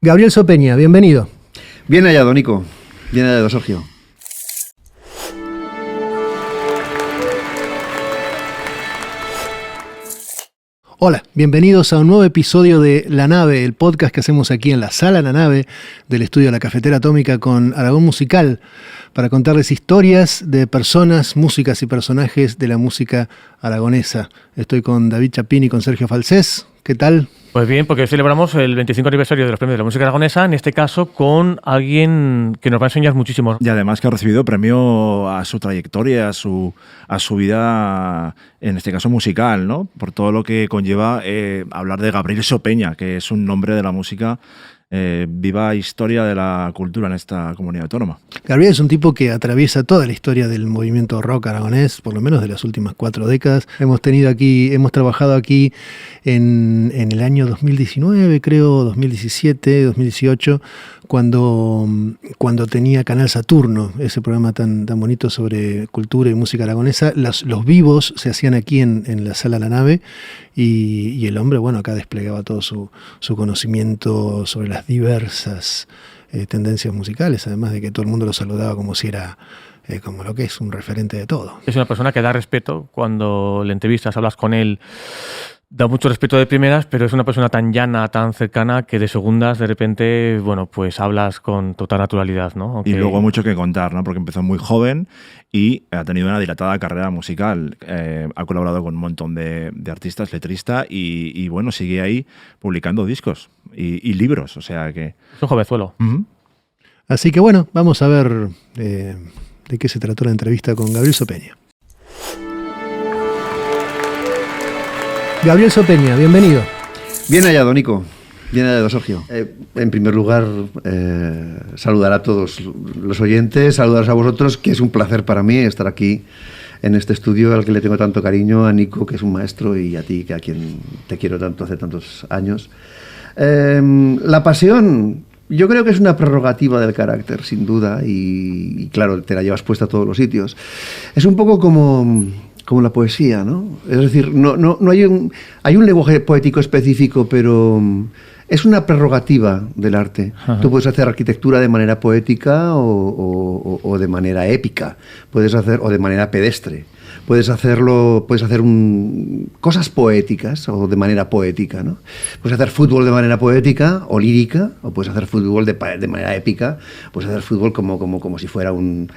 Gabriel Sopeña, bienvenido. Bien hallado, Nico. Bien hallado, Sergio. Hola, bienvenidos a un nuevo episodio de La Nave, el podcast que hacemos aquí en la Sala La Nave del estudio La Cafetera Atómica con Aragón Musical, para contarles historias de personas, músicas y personajes de la música aragonesa. Estoy con David Chapín y con Sergio Falsés. ¿Qué tal? Pues bien, porque celebramos el 25 aniversario de los premios de la música aragonesa, en este caso con alguien que nos va a enseñar muchísimo. Y además que ha recibido premio a su trayectoria, a su vida, en este caso musical, ¿no? Por todo lo que conlleva hablar de Gabriel Sopeña, que es un nombre de la música, viva historia de la cultura en esta comunidad autónoma. Gabriel es un tipo que atraviesa toda la historia del movimiento rock aragonés, por lo menos de las últimas 4 décadas. Hemos trabajado aquí en el año 2019, creo, 2017, 2018, cuando tenía Canal Saturno, ese programa tan bonito sobre cultura y música aragonesa. Los vivos se hacían aquí en la Sala La Nave y el hombre, bueno, acá desplegaba todo su conocimiento sobre las diversas tendencias musicales, además de que todo el mundo lo saludaba como si era como lo que es un referente de todo. Es una persona que da respeto cuando le entrevistas, hablas con él. Da mucho respeto de primeras, pero es una persona tan llana, tan cercana, que de segundas, de repente, bueno, pues hablas con total naturalidad, ¿no? Y luego mucho que contar, ¿no? Porque empezó muy joven y ha tenido una dilatada carrera musical. Ha colaborado con un montón de artistas, letrista, y bueno, sigue ahí publicando discos y libros, o sea que... Es un jovenzuelo. Uh-huh. Así que bueno, vamos a ver de qué se trató la entrevista con Gabriel Sopeña. Gabriel Sopeña, bienvenido. Bien hallado, Nico. Bien hallado, Sergio. En primer lugar, saludar a todos los oyentes, saludaros a vosotros, que es un placer para mí estar aquí en este estudio al que le tengo tanto cariño, a Nico, que es un maestro, y a ti, que a quien te quiero tanto hace tantos años. La pasión, yo creo que es una prerrogativa del carácter, sin duda, y claro, te la llevas puesta a todos los sitios. Es un poco como la poesía, ¿no? Es decir, no hay un lenguaje poético específico, pero es una prerrogativa del arte. Ajá. Tú puedes hacer arquitectura de manera poética o de manera épica, puedes hacer, o de manera pedestre. Puedes hacer cosas poéticas o de manera poética, ¿no? Puedes hacer fútbol de manera poética o lírica, o puedes hacer fútbol de manera épica, puedes hacer fútbol como si fuera un...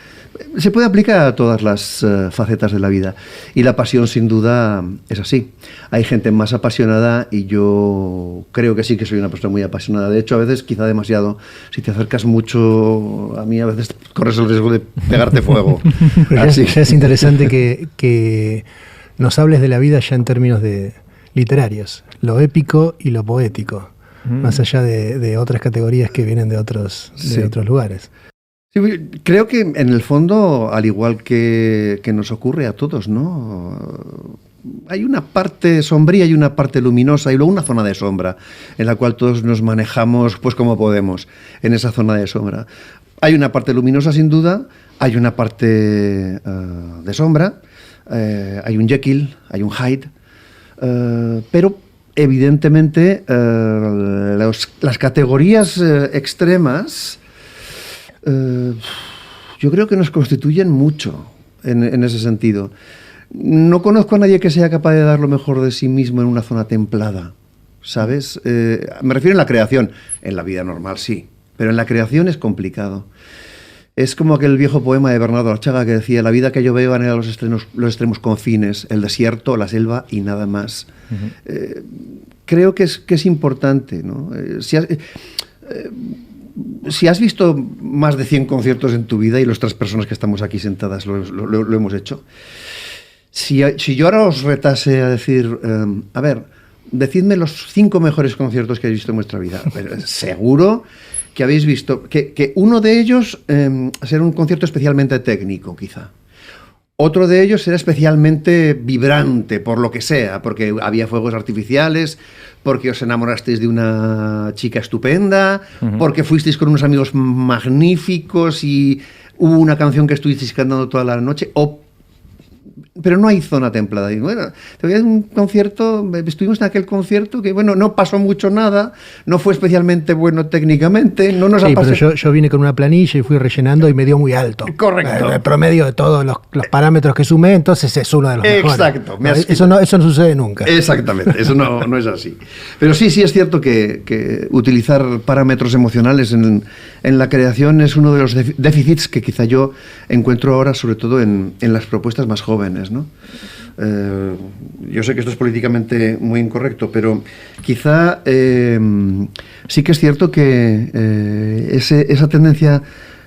Se puede aplicar a todas las facetas de la vida, y la pasión sin duda es así. Hay gente más apasionada y yo creo que sí que soy una persona muy apasionada. De hecho, a veces quizá demasiado. Si te acercas mucho a mí, a veces corres el riesgo de pegarte fuego. Así. Ya es interesante que nos hables de la vida ya en términos de literarios, lo épico y lo poético, más allá de otras categorías que vienen de otros lugares. Sí, creo que en el fondo, al igual que nos ocurre a todos, ¿no? Hay una parte sombría y una parte luminosa, y luego una zona de sombra en la cual todos nos manejamos pues como podemos en esa zona de sombra. Hay una parte luminosa sin duda, hay una parte de sombra, hay un Jekyll, hay un Hyde, pero evidentemente las categorías extremas yo creo que nos constituyen mucho en ese sentido. No conozco a nadie que sea capaz de dar lo mejor de sí mismo en una zona templada, ¿sabes? Me refiero en la creación. En la vida normal sí, pero en la creación es complicado. Es como aquel viejo poema de Bernardo Archaga que decía: la vida que yo veo anhela los extremos confines, el desierto, la selva y nada más. Uh-huh. Creo que es importante, ¿no? Si has visto más de 100 conciertos en tu vida, y las 3 personas que estamos aquí sentadas lo hemos hecho, si yo ahora os retase a decir, a ver, decidme los 5 mejores conciertos que habéis visto en vuestra vida, seguro que habéis visto que uno de ellos será un concierto especialmente técnico, quizá. Otro de ellos era especialmente vibrante, por lo que sea, porque había fuegos artificiales, porque os enamorasteis de una chica estupenda, uh-huh, porque fuisteis con unos amigos magníficos y hubo una canción que estuvisteis cantando toda la noche, o pero no hay zona templada. Y bueno, te voy a dar un concierto, estuvimos en aquel concierto que, bueno, no pasó mucho nada, no fue especialmente bueno técnicamente, no nos ha pasado... pero yo vine con una planilla y fui rellenando y me dio muy alto. Correcto. El promedio de todos los parámetros que sumé, entonces es uno de los mejores. Exacto. Eso no sucede nunca. Exactamente, eso no es así. Pero sí es cierto que utilizar parámetros emocionales en la creación es uno de los déficits que quizá yo encuentro ahora, sobre todo en las propuestas más jóvenes, ¿no? Yo sé que esto es políticamente muy incorrecto, pero quizá sí que es cierto que esa tendencia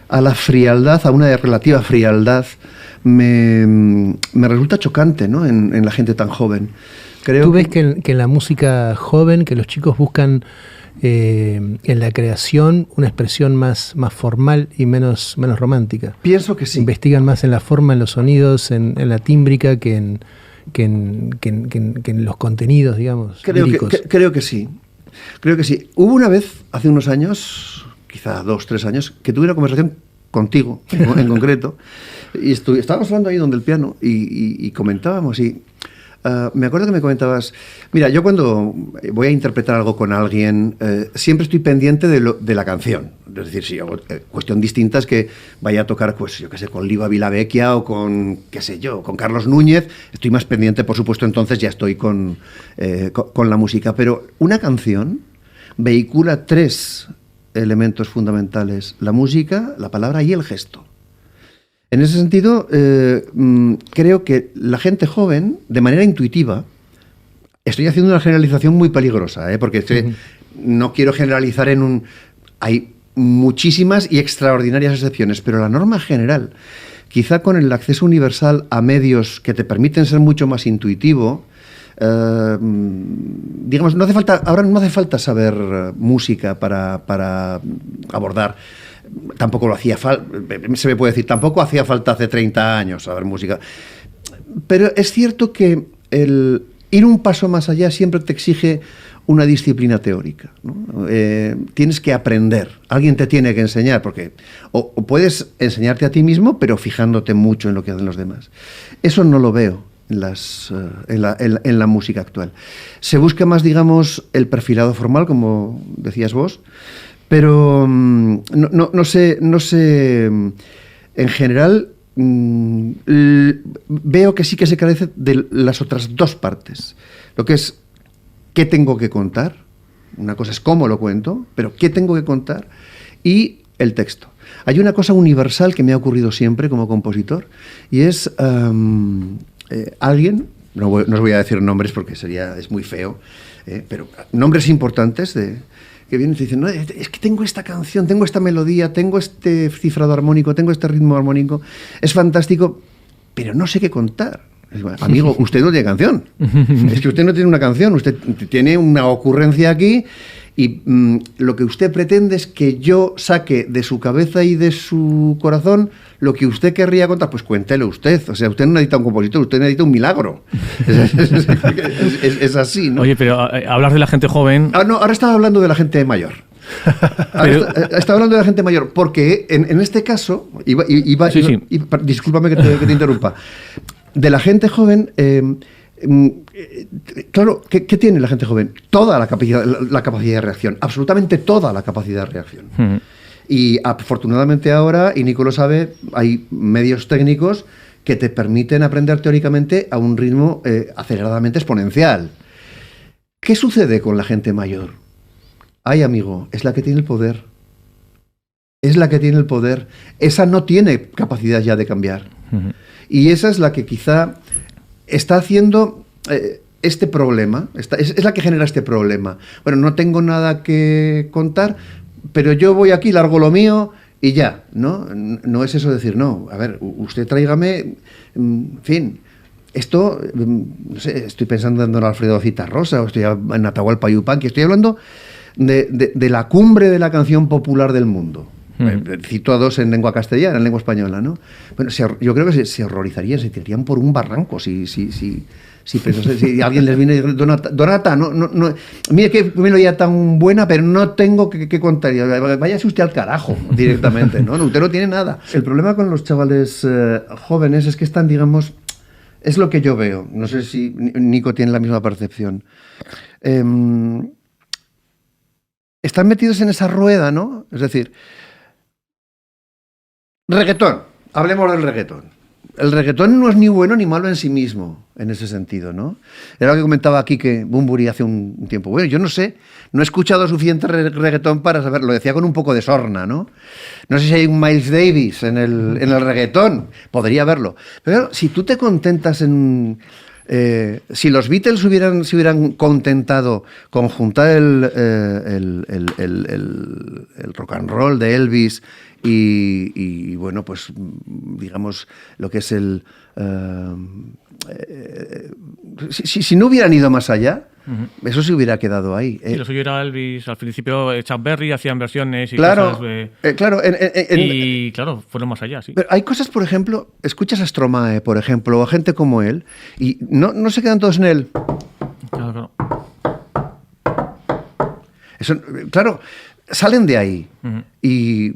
a la frialdad, a una relativa frialdad, me resulta chocante, ¿no? en la gente tan joven. Creo ¿Tú ves que en la música joven, que los chicos buscan en la creación una expresión más formal y menos romántica? Pienso que sí. Investigan más en la forma, en los sonidos, en la tímbrica que en los contenidos, digamos, líricos. Creo que sí. Creo que sí. Hubo una vez, hace unos años, quizá 2, 3 años, que tuve una conversación contigo, en concreto, y estábamos hablando ahí donde el piano y comentábamos y... me acuerdo que me comentabas, mira, yo cuando voy a interpretar algo con alguien, siempre estoy pendiente de la canción. Es decir, si cuestión distinta es que vaya a tocar, pues yo qué sé, con Liva Vilavecchia o con, qué sé yo, con Carlos Núñez, estoy más pendiente, por supuesto, entonces ya estoy con la música. Pero una canción vehicula 3 elementos fundamentales: la música, la palabra y el gesto. En ese sentido, creo que la gente joven, de manera intuitiva, estoy haciendo una generalización muy peligrosa, porque no quiero generalizar hay muchísimas y extraordinarias excepciones, pero la norma general, quizá con el acceso universal a medios que te permiten ser mucho más intuitivo, digamos, ahora no hace falta saber música para abordar. Tampoco lo hacía falta, se me puede decir, tampoco hacía falta hace 30 años saber música. Pero es cierto que el ir un paso más allá siempre te exige una disciplina teórica, ¿no? Tienes que aprender, alguien te tiene que enseñar, porque o puedes enseñarte a ti mismo, pero fijándote mucho en lo que hacen los demás. Eso no lo veo en la música actual. Se busca más, digamos, el perfilado formal, como decías vos, pero no sé, en general veo que sí que se carece de las otras 2 partes. Lo que es qué tengo que contar, una cosa es cómo lo cuento, pero qué tengo que contar, y el texto. Hay una cosa universal que me ha ocurrido siempre como compositor, y es alguien, no os voy a decir nombres porque es muy feo, pero nombres importantes que vienen y te dicen, no, es que tengo esta canción, tengo esta melodía, tengo este cifrado armónico, tengo este ritmo armónico, es fantástico, pero no sé qué contar. Amigo, usted no tiene canción. Es que usted no tiene una canción, usted tiene una ocurrencia aquí y lo que usted pretende es que yo saque de su cabeza y de su corazón lo que usted querría contar. Pues cuéntelo usted. O sea, usted no necesita un compositor, usted necesita un milagro. Es así, ¿no? Oye, pero hablar de la gente joven... No, ahora estaba hablando de la gente mayor. Estaba hablando de la gente mayor, porque en este caso, discúlpame que te interrumpa, de la gente joven, claro, ¿qué tiene la gente joven? Toda la capacidad de reacción, absolutamente toda la capacidad de reacción. Y afortunadamente ahora, y Nico lo sabe, hay medios técnicos que te permiten aprender teóricamente a un ritmo aceleradamente exponencial. ¿Qué sucede con la gente mayor? Ay, amigo, es la que tiene el poder. Es la que tiene el poder. Esa no tiene capacidad ya de cambiar. Y esa es la que quizá está haciendo este problema, es la que genera este problema. Bueno, no tengo nada que contar, pero yo voy aquí, largo lo mío y ya, ¿no? No es eso decir, no, a ver, usted tráigame, en fin, esto, no sé, estoy pensando en don Alfredo Citarrosa, o estoy en Atahualpa Yupanqui, estoy hablando de la cumbre de la canción popular del mundo. Cito a 2 en lengua castellana, en lengua española, ¿no? Bueno, yo creo que se horrorizarían, se tirarían por un barranco si alguien les viene y dice, Donata, no, mire qué melodía tan buena, pero no tengo que contar. Váyase usted al carajo directamente, ¿no? Usted no tiene nada. El problema con los chavales jóvenes es que están, digamos, Es lo que yo veo. No sé si Nico tiene la misma percepción. Están metidos en esa rueda, ¿no? Es decir, reggaetón. Hablemos del reggaetón. El reggaetón no es ni bueno ni malo en sí mismo, en ese sentido, ¿no? Era lo que comentaba aquí que Bunbury hace un tiempo. Bueno, yo no sé, no he escuchado suficiente reggaetón para saber, lo decía con un poco de sorna, ¿no? No sé si hay un Miles Davis en el reggaetón, podría haberlo. Pero si tú te contentas en... si los Beatles se hubieran contentado con juntar el rock and roll de Elvis y bueno, pues digamos lo que es si no hubieran ido más allá, eso se hubiera quedado ahí. Sí, lo suyo era Elvis, al principio Chuck Berry hacían versiones y claro, cosas. Claro, y claro, fueron más allá, sí. Pero hay cosas, por ejemplo, escuchas a Stromae, por ejemplo, o a gente como él, y no se quedan todos en él. Claro. Eso, claro, salen de ahí. ¿Y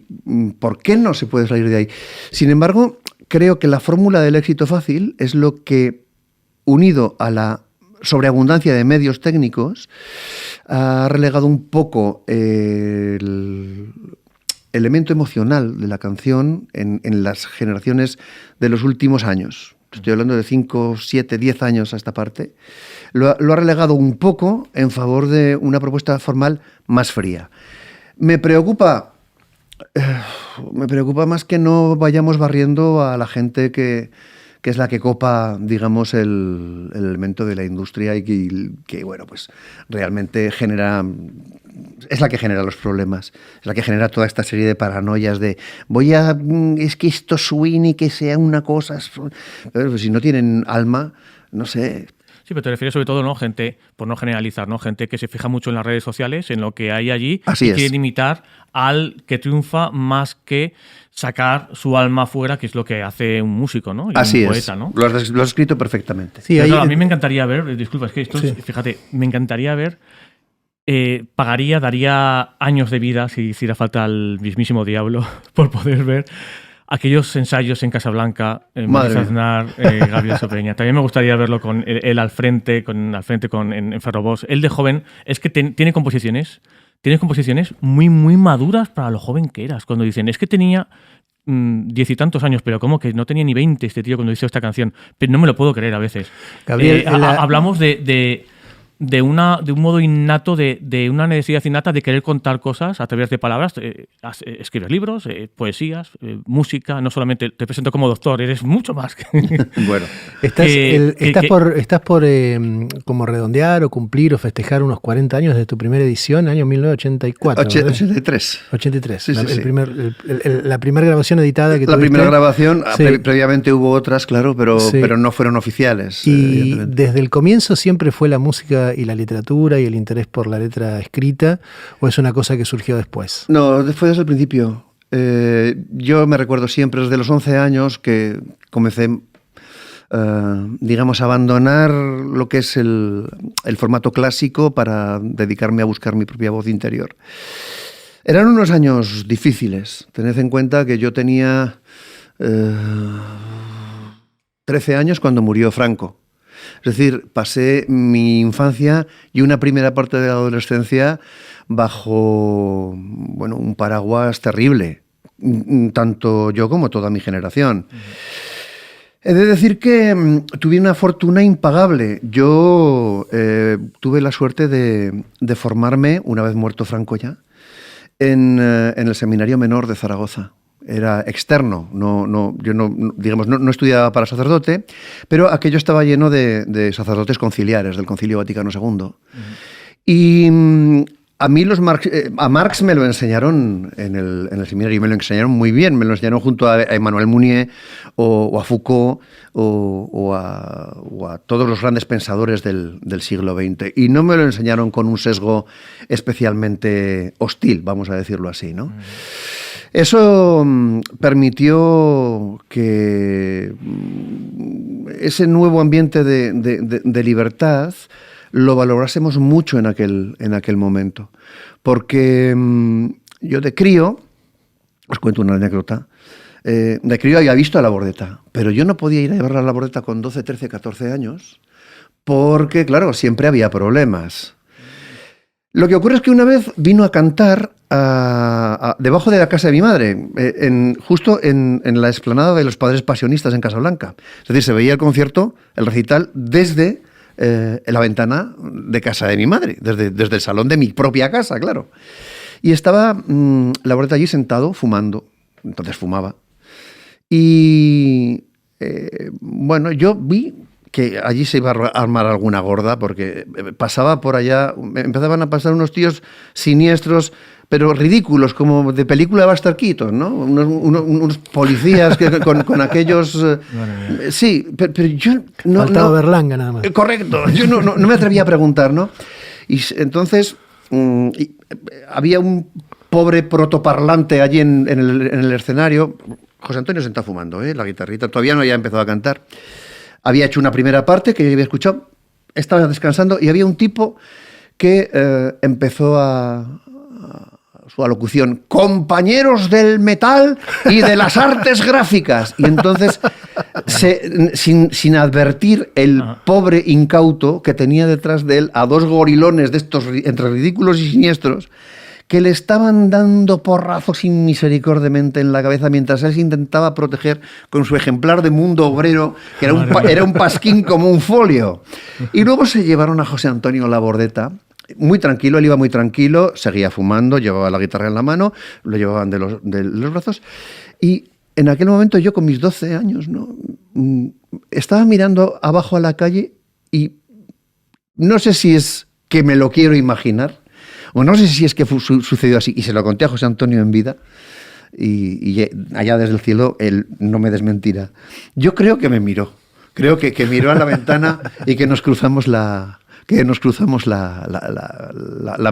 por qué no se puede salir de ahí? Sin embargo, creo que la fórmula del éxito fácil es lo que, unido a la sobreabundancia de medios técnicos, ha relegado un poco el elemento emocional de la canción en las generaciones de los últimos años. Estoy hablando de 5, 7, 10 años a esta parte. Lo ha relegado un poco en favor de una propuesta formal más fría. Me preocupa más que no vayamos barriendo a la gente que es la que copa, digamos, el elemento de la industria y que, bueno, pues realmente es la que genera los problemas, es la que genera toda esta serie de paranoias de es que esto suene y que sea una cosa, pero pues si no tienen alma, no sé. Sí, pero te refieres sobre todo, ¿no? Gente, por no generalizar, ¿no? Gente que se fija mucho en las redes sociales, en lo que hay allí, Así y es. quieren imitar al que triunfa más que sacar su alma afuera, que es lo que hace un músico, ¿no? Y Así un es. poeta, ¿no? Lo has escrito perfectamente. Sí, Pero, claro, a mí me encantaría ver, disculpa, es que esto Sí. fíjate, me encantaría ver, daría años de vida si hiciera falta al mismísimo diablo por poder ver aquellos ensayos en Casablanca, Maurice Aznar, Gabriel Sopeña. También me gustaría verlo con él al frente, en Ferrobos. Él de joven, es que tiene composiciones muy, muy maduras para lo joven que eras. Cuando dicen, es que tenía 10 y tantos años, pero ¿cómo que no tenía ni 20 este tío cuando hizo esta canción? Pero no me lo puedo creer a veces. Gabriel, hablamos de un modo innato, de una necesidad innata de querer contar cosas a través de palabras. Escribes libros, poesías, música. No solamente te presento como doctor, eres mucho más. Bueno. Estás por como redondear o cumplir o festejar unos 40 años de tu primera edición, año 1984. 83. 83. Sí, sí, La primera grabación editada que tuviste. La primera grabación, Sí. previamente hubo otras, claro, pero no fueron oficiales. Y desde el comienzo siempre fue la música y la literatura y el interés por la letra escrita, ¿o es una cosa que surgió después? No, fue desde el principio. Yo me recuerdo siempre, desde los 11 años, que comencé, digamos, a abandonar lo que es el formato clásico para dedicarme a buscar mi propia voz interior. Eran unos años difíciles. Tened en cuenta que yo tenía 13 años cuando murió Franco. Es decir, pasé mi infancia y una primera parte de la adolescencia bajo, bueno, un paraguas terrible, tanto yo como toda mi generación. He de decir que tuve una fortuna impagable. Yo tuve la suerte de formarme, una vez muerto Franco ya, en el Seminario Menor de Zaragoza. Era externo, yo no estudiaba para sacerdote, pero aquello estaba lleno de sacerdotes conciliares del Concilio Vaticano II. Y a mí a Marx me lo enseñaron en el seminario, y me lo enseñaron muy bien, me lo enseñaron junto a Emmanuel Mounier o a Foucault o a todos los grandes pensadores del siglo XX. Y no me lo enseñaron con un sesgo especialmente hostil, vamos a decirlo así, ¿no? Eso permitió que ese nuevo ambiente de libertad lo valorásemos mucho en aquel momento. Porque yo de crío, os cuento una anécdota, de crío había visto a Labordeta, pero yo no podía ir a verla a Labordeta con 12, 13, 14 años, porque, claro, siempre había problemas. Lo que ocurre es que una vez vino a cantar debajo de la casa de mi madre, justo en la explanada de los Padres Pasionistas en Casablanca. Es decir, se veía el concierto, el recital, desde la ventana de casa de mi madre, desde el salón de mi propia casa, claro. Y estaba Labordeta allí sentado, fumando. Entonces fumaba. Y bueno, yo vi que allí se iba a armar alguna gorda, porque pasaba por allá, empezaban a pasar unos tíos siniestros, pero ridículos, como de película de Buster Keaton, ¿no? Unos policías con aquellos... sí, pero yo no... Faltaba Berlanga nada más. Correcto, yo no me atrevía a preguntar, ¿no? Y entonces había un pobre protoparlante allí en el escenario. José Antonio se está fumando, la guitarrita, todavía no había empezado a cantar. Había hecho una primera parte que yo había escuchado, estaba descansando y había un tipo que empezó su alocución: compañeros del metal y de las artes gráficas. Y entonces, sin advertir, el pobre incauto que tenía detrás de él a dos gorilones de estos entre ridículos y siniestros, que le estaban dando porrazos inmisericordiamente en la cabeza mientras él se intentaba proteger con su ejemplar de Mundo Obrero, que era un pasquín como un folio. Y luego se llevaron a José Antonio Labordeta, muy tranquilo, él iba muy tranquilo, seguía fumando, llevaba la guitarra en la mano, lo llevaban de los brazos, y en aquel momento yo con mis 12 años, ¿no? Estaba mirando abajo a la calle y no sé si es que me lo quiero imaginar, o no sé si es que sucedió así, y se lo conté a José Antonio en vida, y allá desde el cielo él no me desmentirá. Yo creo que me miró, creo que miró a la ventana y que nos cruzamos la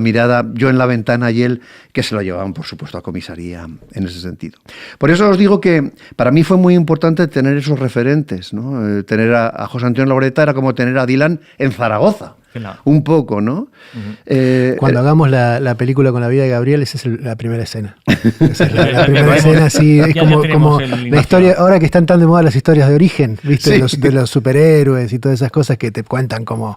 mirada, yo en la ventana y él, que se lo llevaban, por supuesto, a comisaría en ese sentido. Por eso os digo que para mí fue muy importante tener esos referentes, ¿no? Tener a José Antonio Labordeta era como tener a Dylan en Zaragoza. Claro. Un poco, ¿no? Cuando hagamos la película con la vida de Gabriel, esa es la primera escena. Esa es la primera escena, sí, es como la historia, ahora que están tan de moda las historias de origen, ¿viste? Sí. De los superhéroes y todas esas cosas que te cuentan como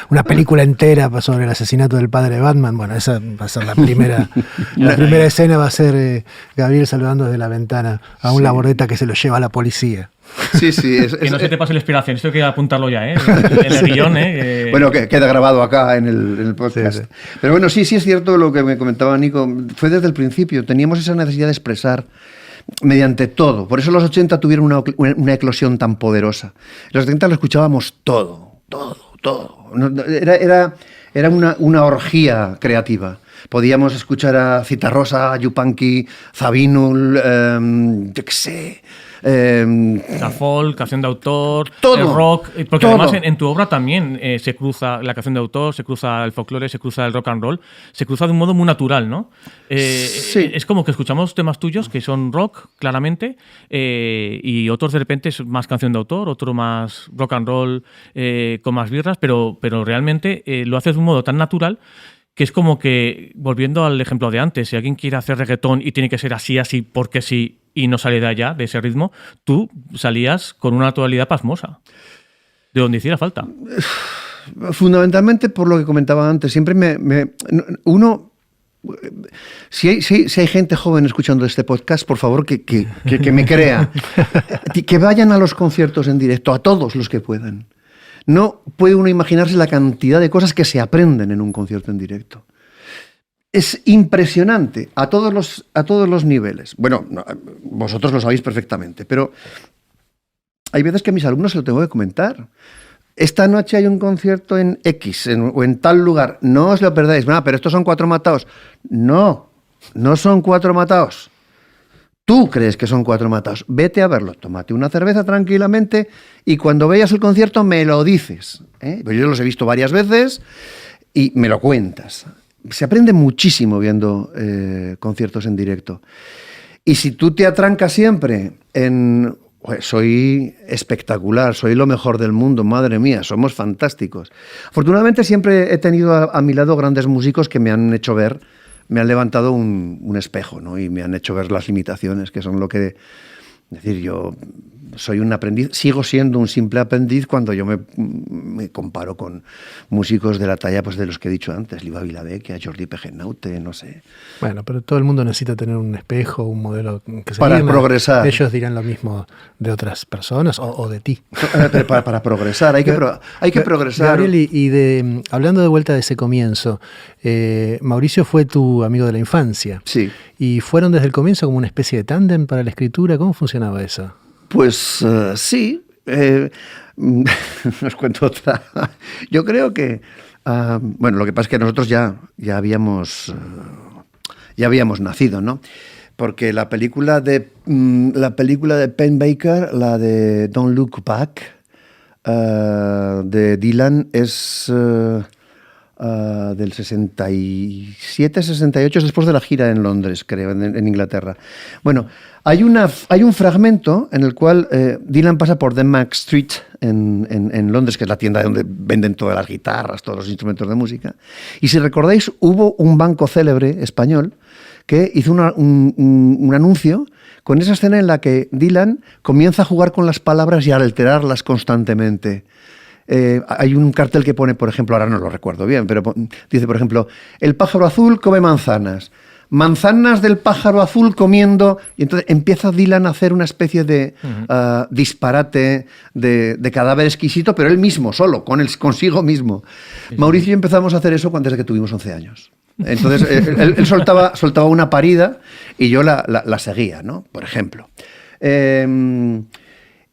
una película entera sobre el asesinato del padre de Batman. Bueno, esa va a ser la primera. La primera escena va a ser Gabriel saludando desde la ventana a un Labordeta que se lo lleva a la policía. Sí, sí. Que no se te pase la inspiración, esto hay que apuntarlo ya, en el guión. Bueno, que queda grabado acá en el podcast. Sí. Pero bueno, sí es cierto lo que me comentaba Nico. Fue desde el principio, teníamos esa necesidad de expresar mediante todo. Por eso los 80 tuvieron una eclosión tan poderosa. En los 70 lo escuchábamos todo. Era una orgía creativa. Podíamos escuchar a Citarrosa, a Yupanqui, Zabinul, yo qué sé... la folk, canción de autor, todo, el rock, porque todo. además en tu obra también se cruza la canción de autor, se cruza el folclore, se cruza el rock and roll, se cruza de un modo muy natural, ¿no? Sí. Es como que escuchamos temas tuyos que son rock, claramente, y otros de repente es más canción de autor, otro más rock and roll, con más birras, pero realmente lo haces de un modo tan natural que es como que, volviendo al ejemplo de antes, si alguien quiere hacer reggaetón y tiene que ser así, porque sí, y no sale de allá, de ese ritmo, tú salías con una naturalidad pasmosa, de donde hiciera falta. Fundamentalmente por lo que comentaba antes, siempre uno... Si hay gente joven escuchando este podcast, por favor, que me crea. Que vayan a los conciertos en directo, a todos los que puedan. No puede uno imaginarse la cantidad de cosas que se aprenden en un concierto en directo. Es impresionante a todos los niveles. Bueno, vosotros lo sabéis perfectamente, pero hay veces que a mis alumnos se lo tengo que comentar. Esta noche hay un concierto en X o en tal lugar. No os lo perdáis. Pero estos son 4 mataos. No son 4 mataos. Tú crees que son 4 mataos. Vete a verlo, tómate una cerveza tranquilamente y cuando veas el concierto me lo dices. Pues yo los he visto varias veces y me lo cuentas. Se aprende muchísimo viendo conciertos en directo. Y si tú te atrancas siempre en... soy espectacular, soy lo mejor del mundo, madre mía, somos fantásticos. Afortunadamente siempre he tenido a mi lado grandes músicos que me han hecho ver, me han levantado un espejo, ¿no? Y me han hecho ver las limitaciones, que son lo que Es decir, yo soy un aprendiz, sigo siendo un simple aprendiz cuando yo me comparo con músicos de la talla pues de los que he dicho antes, Liva Vilavecchia, Jordi Pegenaute, no sé. Bueno, pero todo el mundo necesita tener un espejo, un modelo que se para progresar. Ellos dirán lo mismo de otras personas o de ti. Pero para progresar, hay que progresar. Gabriel, hablando de vuelta de ese comienzo, Mauricio fue tu amigo de la infancia. Sí. ¿Y fueron desde el comienzo como una especie de tándem para la escritura? ¿Cómo funcionaba eso? Pues sí. Os cuento otra. Yo creo que... bueno, lo que pasa es que nosotros ya habíamos nacido, ¿no? Porque la película de Penn Baker, la de Don't Look Back, de Dylan, es del 67, 68, después de la gira en Londres, creo, en Inglaterra. Bueno, hay un fragmento en el cual Dylan pasa por Denmark Street en Londres, que es la tienda donde venden todas las guitarras, todos los instrumentos de música. Y si recordáis, hubo un banco célebre español que hizo un anuncio con esa escena en la que Dylan comienza a jugar con las palabras y a alterarlas constantemente. Hay un cartel que pone, por ejemplo, ahora no lo recuerdo bien, pero dice, por ejemplo, el pájaro azul come manzanas. Manzanas del pájaro azul comiendo, y entonces empieza Dylan a hacer una especie de disparate de cadáver exquisito, pero él mismo, solo, consigo mismo. Sí. Mauricio y yo empezamos a hacer eso desde que tuvimos 11 años. Entonces él soltaba una parida y yo la seguía, ¿no? Por ejemplo.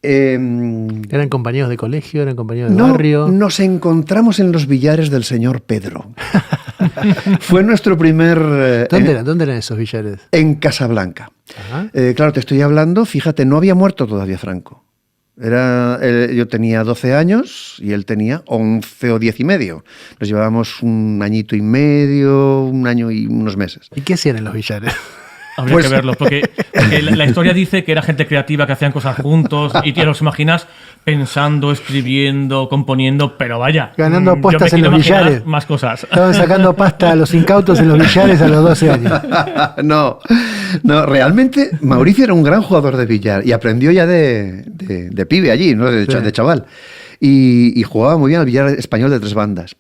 ¿Eran compañeros de colegio? ¿Eran compañeros de barrio? Nos encontramos en los billares del señor Pedro. Fue nuestro primer... ¿Dónde eran esos billares? En Casablanca. Claro, te estoy hablando, fíjate, no había muerto todavía Franco. Yo tenía 12 años y él tenía 11 o 10 y medio. Nos llevábamos un añito y medio, un año y unos meses. ¿Y qué hacían en los billares? Habría que verlo, porque la historia dice que era gente creativa, que hacían cosas juntos, y te los imaginas pensando, escribiendo, componiendo, pero vaya. Ganando apuestas en los billares. Más cosas. Estaban sacando pasta a los incautos en los billares a los 12 años. No, realmente Mauricio era un gran jugador de billar y aprendió ya de pibe allí, ¿no? De chaval. Y jugaba muy bien al billar español de 3 bandas.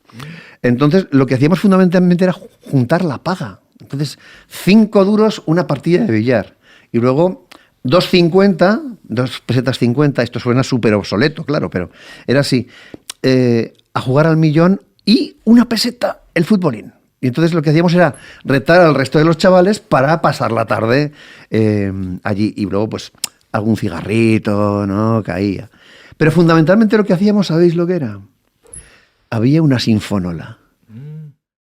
Entonces, lo que hacíamos fundamentalmente era juntar la paga. Entonces, 5 duros una partida de billar. Y luego 2,50, 2 pesetas 50, esto suena súper obsoleto, claro, pero era así, a jugar al millón y 1 peseta el futbolín. Y entonces lo que hacíamos era retar al resto de los chavales para pasar la tarde allí. Y luego, pues, algún cigarrito, ¿no? Caía. Pero fundamentalmente lo que hacíamos, ¿sabéis lo que era? Había una sinfonola.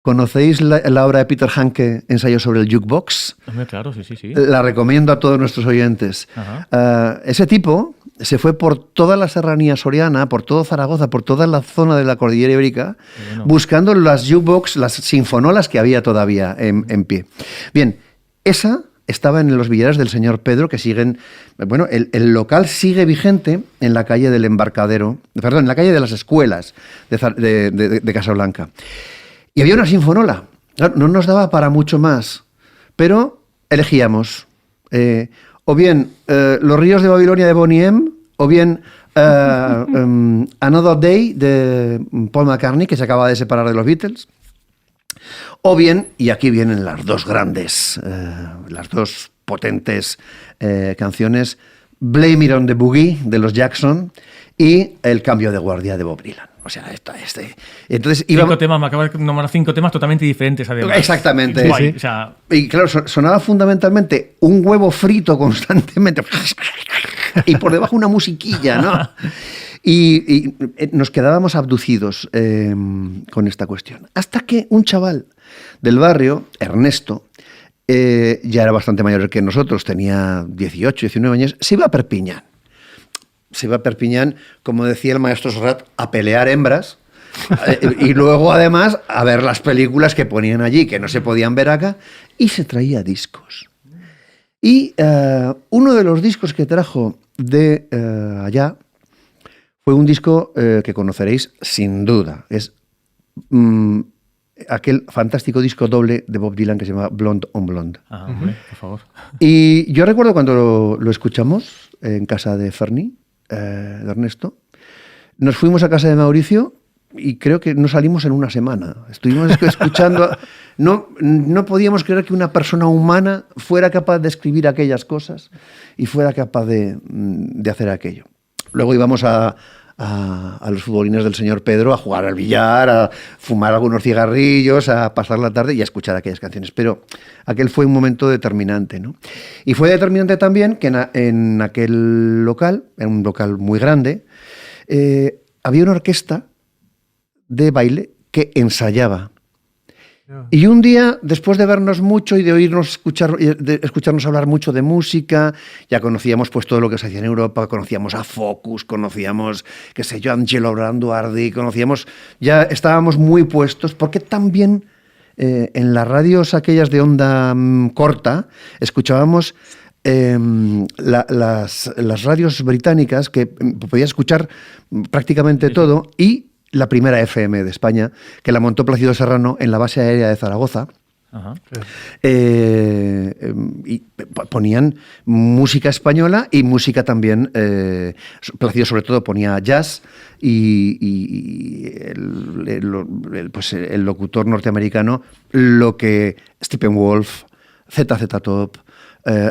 ¿Conocéis la obra de Peter Handke, Ensayo sobre el Jukebox? Claro, sí. La recomiendo a todos nuestros oyentes. Ese tipo se fue por toda la serranía soriana, por todo Zaragoza, por toda la zona de la cordillera ibérica, buscando las jukebox, las sinfonolas que había todavía en pie. Bien, esa estaba en los billares del señor Pedro, que siguen... Bueno, el local sigue vigente en la calle del Embarcadero, perdón, en la calle de las Escuelas de Casablanca. Y había una sinfonola. Claro, no nos daba para mucho más, pero elegíamos o bien Los ríos de Babilonia de Boney M, o bien Another Day de Paul McCartney, que se acaba de separar de los Beatles, o bien, y aquí vienen las dos grandes, las dos potentes canciones, Blame It on the Boogie de los Jackson y El cambio de guardia de Bob Dylan. O sea, entonces iba... 5 temas, me acabo de nombrar 5 temas totalmente diferentes, además. Exactamente. Guay, sí. O sea... Y claro, sonaba fundamentalmente un huevo frito constantemente y por debajo una musiquilla, ¿no? Y nos quedábamos abducidos con esta cuestión. Hasta que un chaval del barrio, Ernesto, ya era bastante mayor que nosotros, tenía 18, 19 años, se iba a Perpiñán. Se iba a Perpiñán, como decía el maestro Serrat, a pelear hembras y luego además a ver las películas que ponían allí, que no se podían ver acá, y se traía discos. Y uno de los discos que trajo de allá fue un disco que conoceréis sin duda. Es aquel fantástico disco doble de Bob Dylan que se llama Blonde on Blonde. Hombre, por favor. Y yo recuerdo cuando lo escuchamos en casa de Ferni, de Ernesto, nos fuimos a casa de Mauricio y creo que no salimos en una semana. Estuvimos escuchando... No podíamos creer que una persona humana fuera capaz de escribir aquellas cosas y fuera capaz de hacer aquello. Luego íbamos a los futbolines del señor Pedro a jugar al billar, a fumar algunos cigarrillos, a pasar la tarde y a escuchar aquellas canciones. Pero aquel fue un momento determinante, ¿no? Y fue determinante también que en aquel local, en un local muy grande, había una orquesta de baile que ensayaba. Y un día, después de vernos mucho y de oírnos escucharnos hablar mucho de música, ya conocíamos pues todo lo que se hacía en Europa, conocíamos a Focus, conocíamos, qué sé yo, Angelo Branduardi, ya estábamos muy puestos, porque también en las radios aquellas de onda corta escuchábamos las radios británicas que podías escuchar prácticamente todo, y la primera FM de España, que la montó Plácido Serrano en la base aérea de Zaragoza. Ajá. Y ponían música española y música también. Plácido sobre todo ponía jazz y el locutor norteamericano, lo que Steppenwolf, ZZ Top,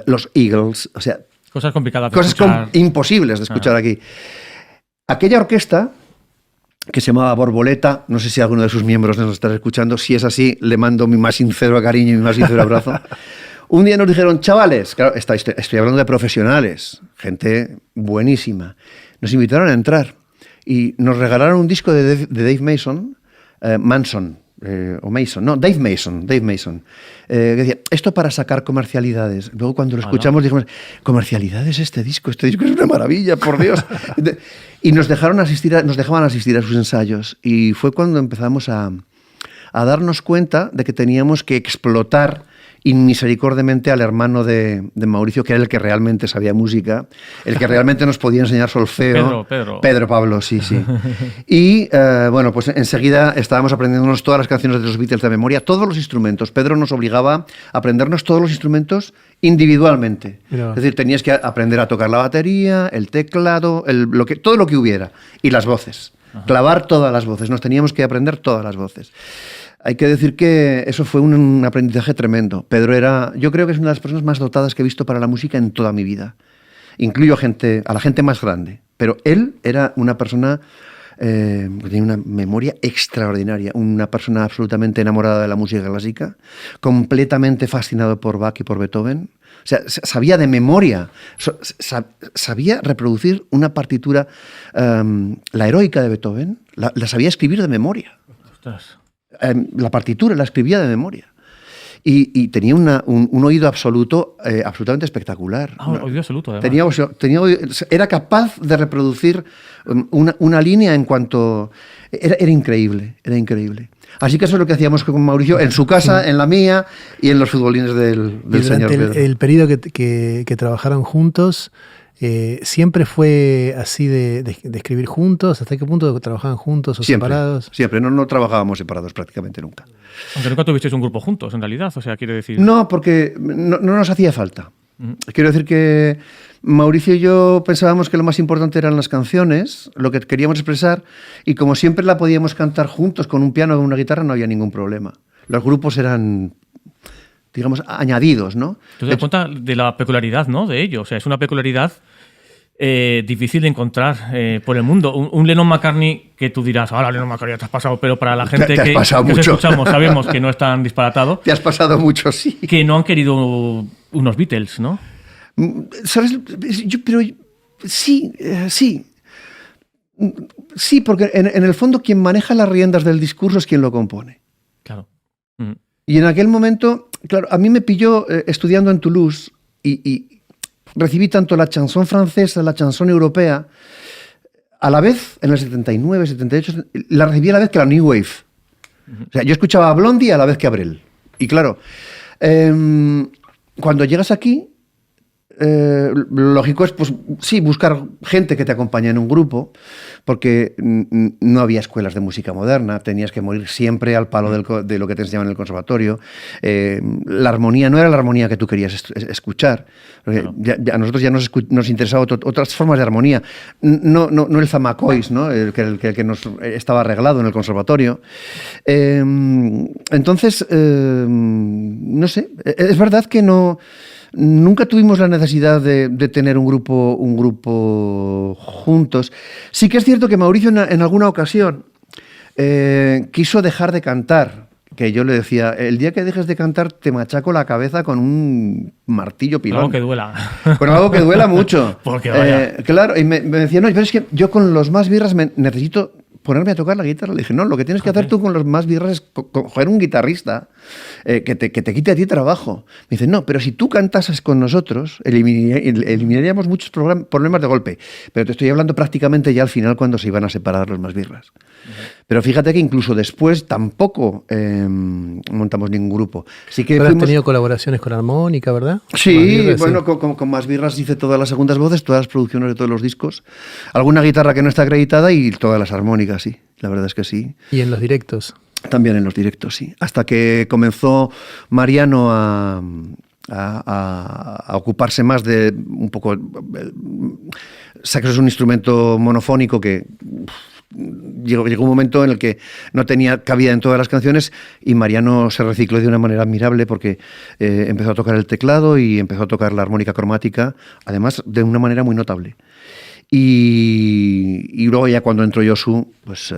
los Eagles, o sea, cosas complicadas de cosas imposibles de escuchar aquí. Aquella orquesta que se llamaba Borboleta, no sé si alguno de sus miembros nos está escuchando, si es así, le mando mi más sincero cariño y mi más sincero abrazo. Un día nos dijeron, chavales, claro, estoy hablando de profesionales, gente buenísima, nos invitaron a entrar y nos regalaron un disco de Dave Mason, Dave Mason, que decía, esto para sacar comercialidades. Luego cuando lo escuchamos dijimos, comercialidades este disco es una maravilla, por Dios. Y nos dejaban asistir a sus ensayos, y fue cuando empezamos a darnos cuenta de que teníamos que explotar inmisericordiamente al hermano de Mauricio, que era el que realmente sabía música, el que realmente nos podía enseñar solfeo. Pedro Pablo, sí. Y bueno, pues enseguida estábamos aprendiéndonos todas las canciones de los Beatles de memoria, todos los instrumentos. Pedro nos obligaba a aprendernos todos los instrumentos individualmente. Mira. Es decir, tenías que aprender a tocar la batería, el teclado, todo lo que hubiera, y las voces. Ajá. Clavar todas las voces. Nos teníamos que aprender todas las voces. Hay que decir que eso fue un aprendizaje tremendo. Pedro yo creo que es una de las personas más dotadas que he visto para la música en toda mi vida. Incluyo a la gente más grande. Pero él era una persona que tenía una memoria extraordinaria, una persona absolutamente enamorada de la música clásica, completamente fascinado por Bach y por Beethoven. O sea, sabía de memoria, sabía reproducir una partitura, la heroica de Beethoven, la sabía escribir de memoria. Ostras. La partitura la escribía de memoria. Y tenía un oído absolutamente espectacular. Un oído absoluto, además. Era capaz de reproducir una línea en cuanto... Era increíble. Así que eso es lo que hacíamos con Mauricio, en su casa, en la mía y en los futbolines del señor Pedro. El periodo que trabajaron juntos... ¿siempre fue así de escribir juntos? ¿Hasta qué punto trabajaban juntos o separados? Siempre, no trabajábamos separados prácticamente nunca. Aunque nunca tuvisteis un grupo juntos, en realidad, o sea, quiere decir... No, porque no nos hacía falta. Quiero decir que Mauricio y yo pensábamos que lo más importante eran las canciones, lo que queríamos expresar, y como siempre la podíamos cantar juntos con un piano o una guitarra, no había ningún problema. Los grupos eran, digamos, añadidos, ¿no? Tú te das cuenta de la peculiaridad, ¿no?, de ello. O sea, es una peculiaridad difícil de encontrar por el mundo. Un Lennon McCartney que tú dirás, ahora Lennon McCartney te has pasado, pero para la gente que escuchamos sabemos que no es tan disparatado. Te has pasado mucho, sí. Que no han querido unos Beatles, ¿no? ¿Sabes? Pero sí. Sí, porque en el fondo quien maneja las riendas del discurso es quien lo compone. Claro. Y en aquel momento, claro, a mí me pilló estudiando en Toulouse y recibí tanto la chanson francesa, la chanson europea, a la vez, en el 79, 78, la recibí a la vez que la New Wave. O sea, yo escuchaba a Blondie a la vez que a Brel. Y claro, cuando llegas aquí, lo lógico es, pues sí, buscar gente que te acompañe en un grupo, porque no había escuelas de música moderna, tenías que morir siempre al palo de lo que te enseñaban en el conservatorio. La armonía no era la armonía que tú querías escuchar. Claro. A nosotros ya nos interesaba otras formas de armonía, no el zamacois, ¿no? el que nos estaba arreglado en el conservatorio. Entonces, no sé, es verdad que nunca tuvimos la necesidad de tener un grupo juntos. Sí que es cierto que Mauricio en alguna ocasión quiso dejar de cantar, que yo le decía, el día que dejes de cantar te machaco la cabeza con un martillo pilón. Con algo que duela. Con algo que duela mucho. Porque vaya. Claro, y me decía, no, pero es que yo con los Más Birras necesito ponerme a tocar la guitarra. Le dije, no, lo que tienes que hacer tú con los Más Birras es coger un guitarrista que te quite a ti trabajo. Me dice, no, pero si tú cantases con nosotros, eliminaríamos muchos problemas de golpe. Pero te estoy hablando prácticamente ya al final cuando se iban a separar los Más Birras. Pero fíjate que incluso después tampoco montamos ningún grupo. Sí que has tenido colaboraciones con armónica, ¿verdad? Sí, birras, bueno, sí. Con Más Birras hice todas las segundas voces, todas las producciones de todos los discos. Alguna guitarra que no está acreditada y todas las armónicas, sí. La verdad es que sí. ¿Y en los directos? También en los directos, sí. Hasta que comenzó Mariano a ocuparse más de un poco... Saxo es un instrumento monofónico que... Llegó un momento en el que no tenía cabida en todas las canciones y Mariano se recicló de una manera admirable porque empezó a tocar el teclado y empezó a tocar la armónica cromática, además de una manera muy notable. Y luego ya cuando entró Josu, pues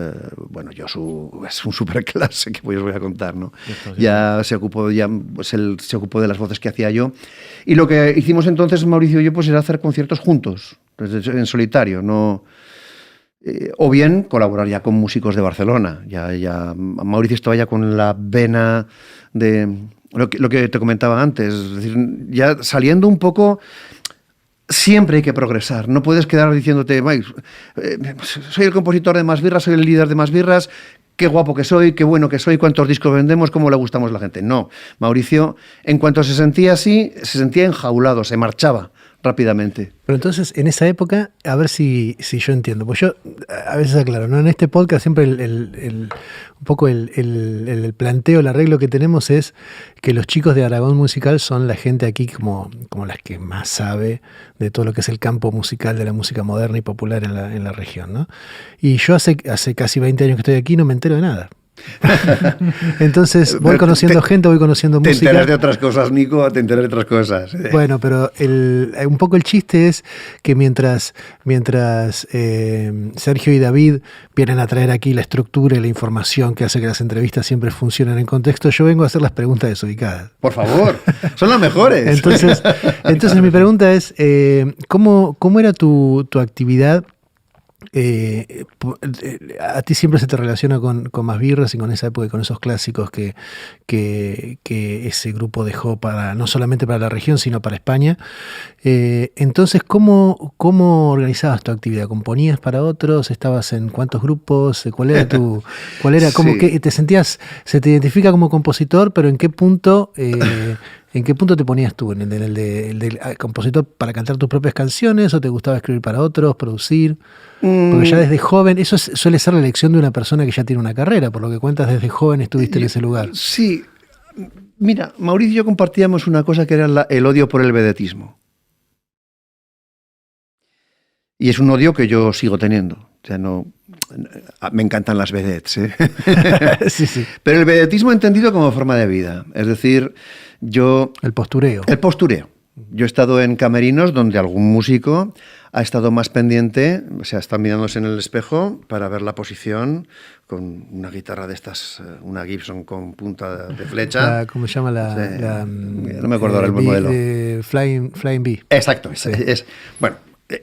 bueno, Josu es un superclase que os voy a contar, ¿no? Ya se ocupó, pues él se ocupó de las voces que hacía yo. Y lo que hicimos entonces Mauricio y yo pues era hacer conciertos juntos, en solitario, no... o bien colaborar ya con músicos de Barcelona. Ya Mauricio estaba ya con la vena de lo que te comentaba antes, es decir, ya saliendo un poco. Siempre hay que progresar, no puedes quedar diciéndote, soy el compositor de Más Birras, soy el líder de Más Birras, qué guapo que soy, qué bueno que soy, cuántos discos vendemos, cómo le gustamos a la gente. No, Mauricio, en cuanto se sentía así, se sentía enjaulado, se marchaba rápidamente. Pero entonces, en esa época, a ver si yo entiendo, pues yo a veces aclaro, ¿no? En este podcast siempre un poco el planteo, el arreglo que tenemos es que los chicos de Aragón Musical son la gente aquí como las que más sabe de todo lo que es el campo musical de la música moderna y popular en la región, ¿no? Y yo hace casi 20 años que estoy aquí y no me entero de nada. Entonces voy conociendo gente, voy conociendo música. Te enteras de otras cosas, Nico, te enteras de otras cosas. Bueno, pero un poco el chiste es que mientras Sergio y David vienen a traer aquí la estructura y la información que hace que las entrevistas siempre funcionen en contexto, yo vengo a hacer las preguntas desubicadas. Por favor, son las mejores. Entonces mi pregunta es, ¿cómo era tu actividad? A ti siempre se te relaciona con Más Birras y con esa época y con esos clásicos que ese grupo dejó no solamente para la región sino para España. Entonces, ¿cómo organizabas tu actividad? ¿Componías para otros? ¿Estabas en cuántos grupos? ¿Cuál era cómo que te sentías? ¿Se te identifica como compositor? Pero ¿en qué punto te ponías tú? ¿En el de compositor para cantar tus propias canciones o te gustaba escribir para otros, producir? Porque ya desde joven, eso suele ser la elección de una persona que ya tiene una carrera, por lo que cuentas, desde joven estuviste en ese lugar. Sí, mira, Mauricio y yo compartíamos una cosa que era el odio por el vedetismo. Y es un odio que yo sigo teniendo. O sea, me encantan las vedettes, ¿eh? Sí. Pero el vedetismo entendido como forma de vida. Es decir, El postureo. Yo he estado en camerinos donde algún músico ha estado más pendiente, o sea, está mirándose en el espejo para ver la posición con una guitarra de estas, una Gibson con punta de flecha. ¿Cómo se llama no me acuerdo ahora el modelo. Flying Bee. Exacto. Sí. Bueno,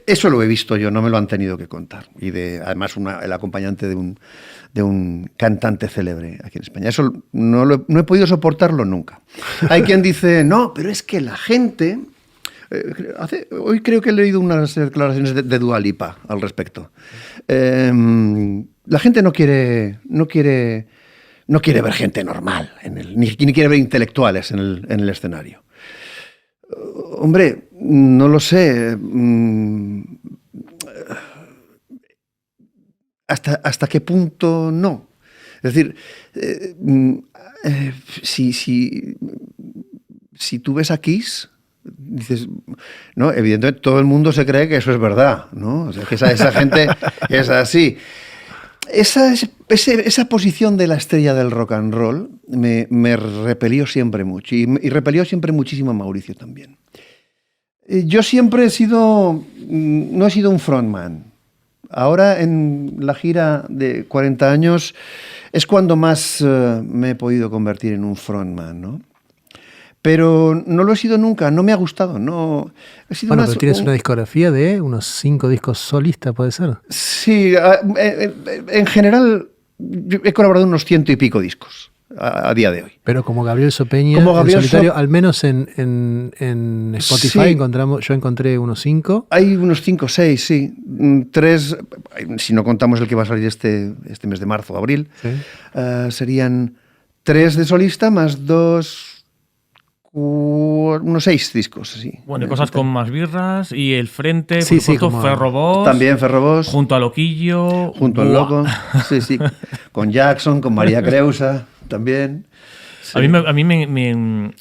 eso lo he visto yo, no me lo han tenido que contar. Y además el acompañante de un cantante célebre aquí en España. Eso no he podido soportarlo nunca. Hay quien dice, no, pero es que la gente... hoy creo que he leído unas declaraciones de Dua Lipa al respecto. La gente no quiere ver gente normal, ni quiere ver intelectuales en el escenario. Hombre, no lo sé. ¿Hasta qué punto no? Es decir, si tú ves a Kiss, dices, no, evidentemente todo el mundo se cree que eso es verdad, ¿no? O sea, que esa gente es así. Esa posición de la estrella del rock and roll me repelió siempre mucho y repelió siempre muchísimo a Mauricio también. Yo siempre no he sido un frontman. Ahora en la gira de 40 años es cuando más me he podido convertir en un frontman, ¿no? Pero no lo he sido nunca, no me ha gustado. No, he sido bueno, pero tienes una discografía de unos 5 discos solistas, ¿puede ser? Sí, en general he colaborado en unos 100 y pico discos a día de hoy. Pero como Gabriel Sopeña, en solitario, al menos en Spotify sí, yo encontré unos 5. Hay unos 5 o 6, sí. 3, si no contamos el que va a salir este mes de marzo o abril, sí. Serían 3 de solista más 2... unos 6 discos, sí. Bueno, y cosas con Más Birras y El Frente, sí, por supuesto, como... Ferrobos. También Ferrobos. Junto a Loquillo. Junto al Loco. Sí. Con Jackson, con María Creusa, también. Sí. A mí me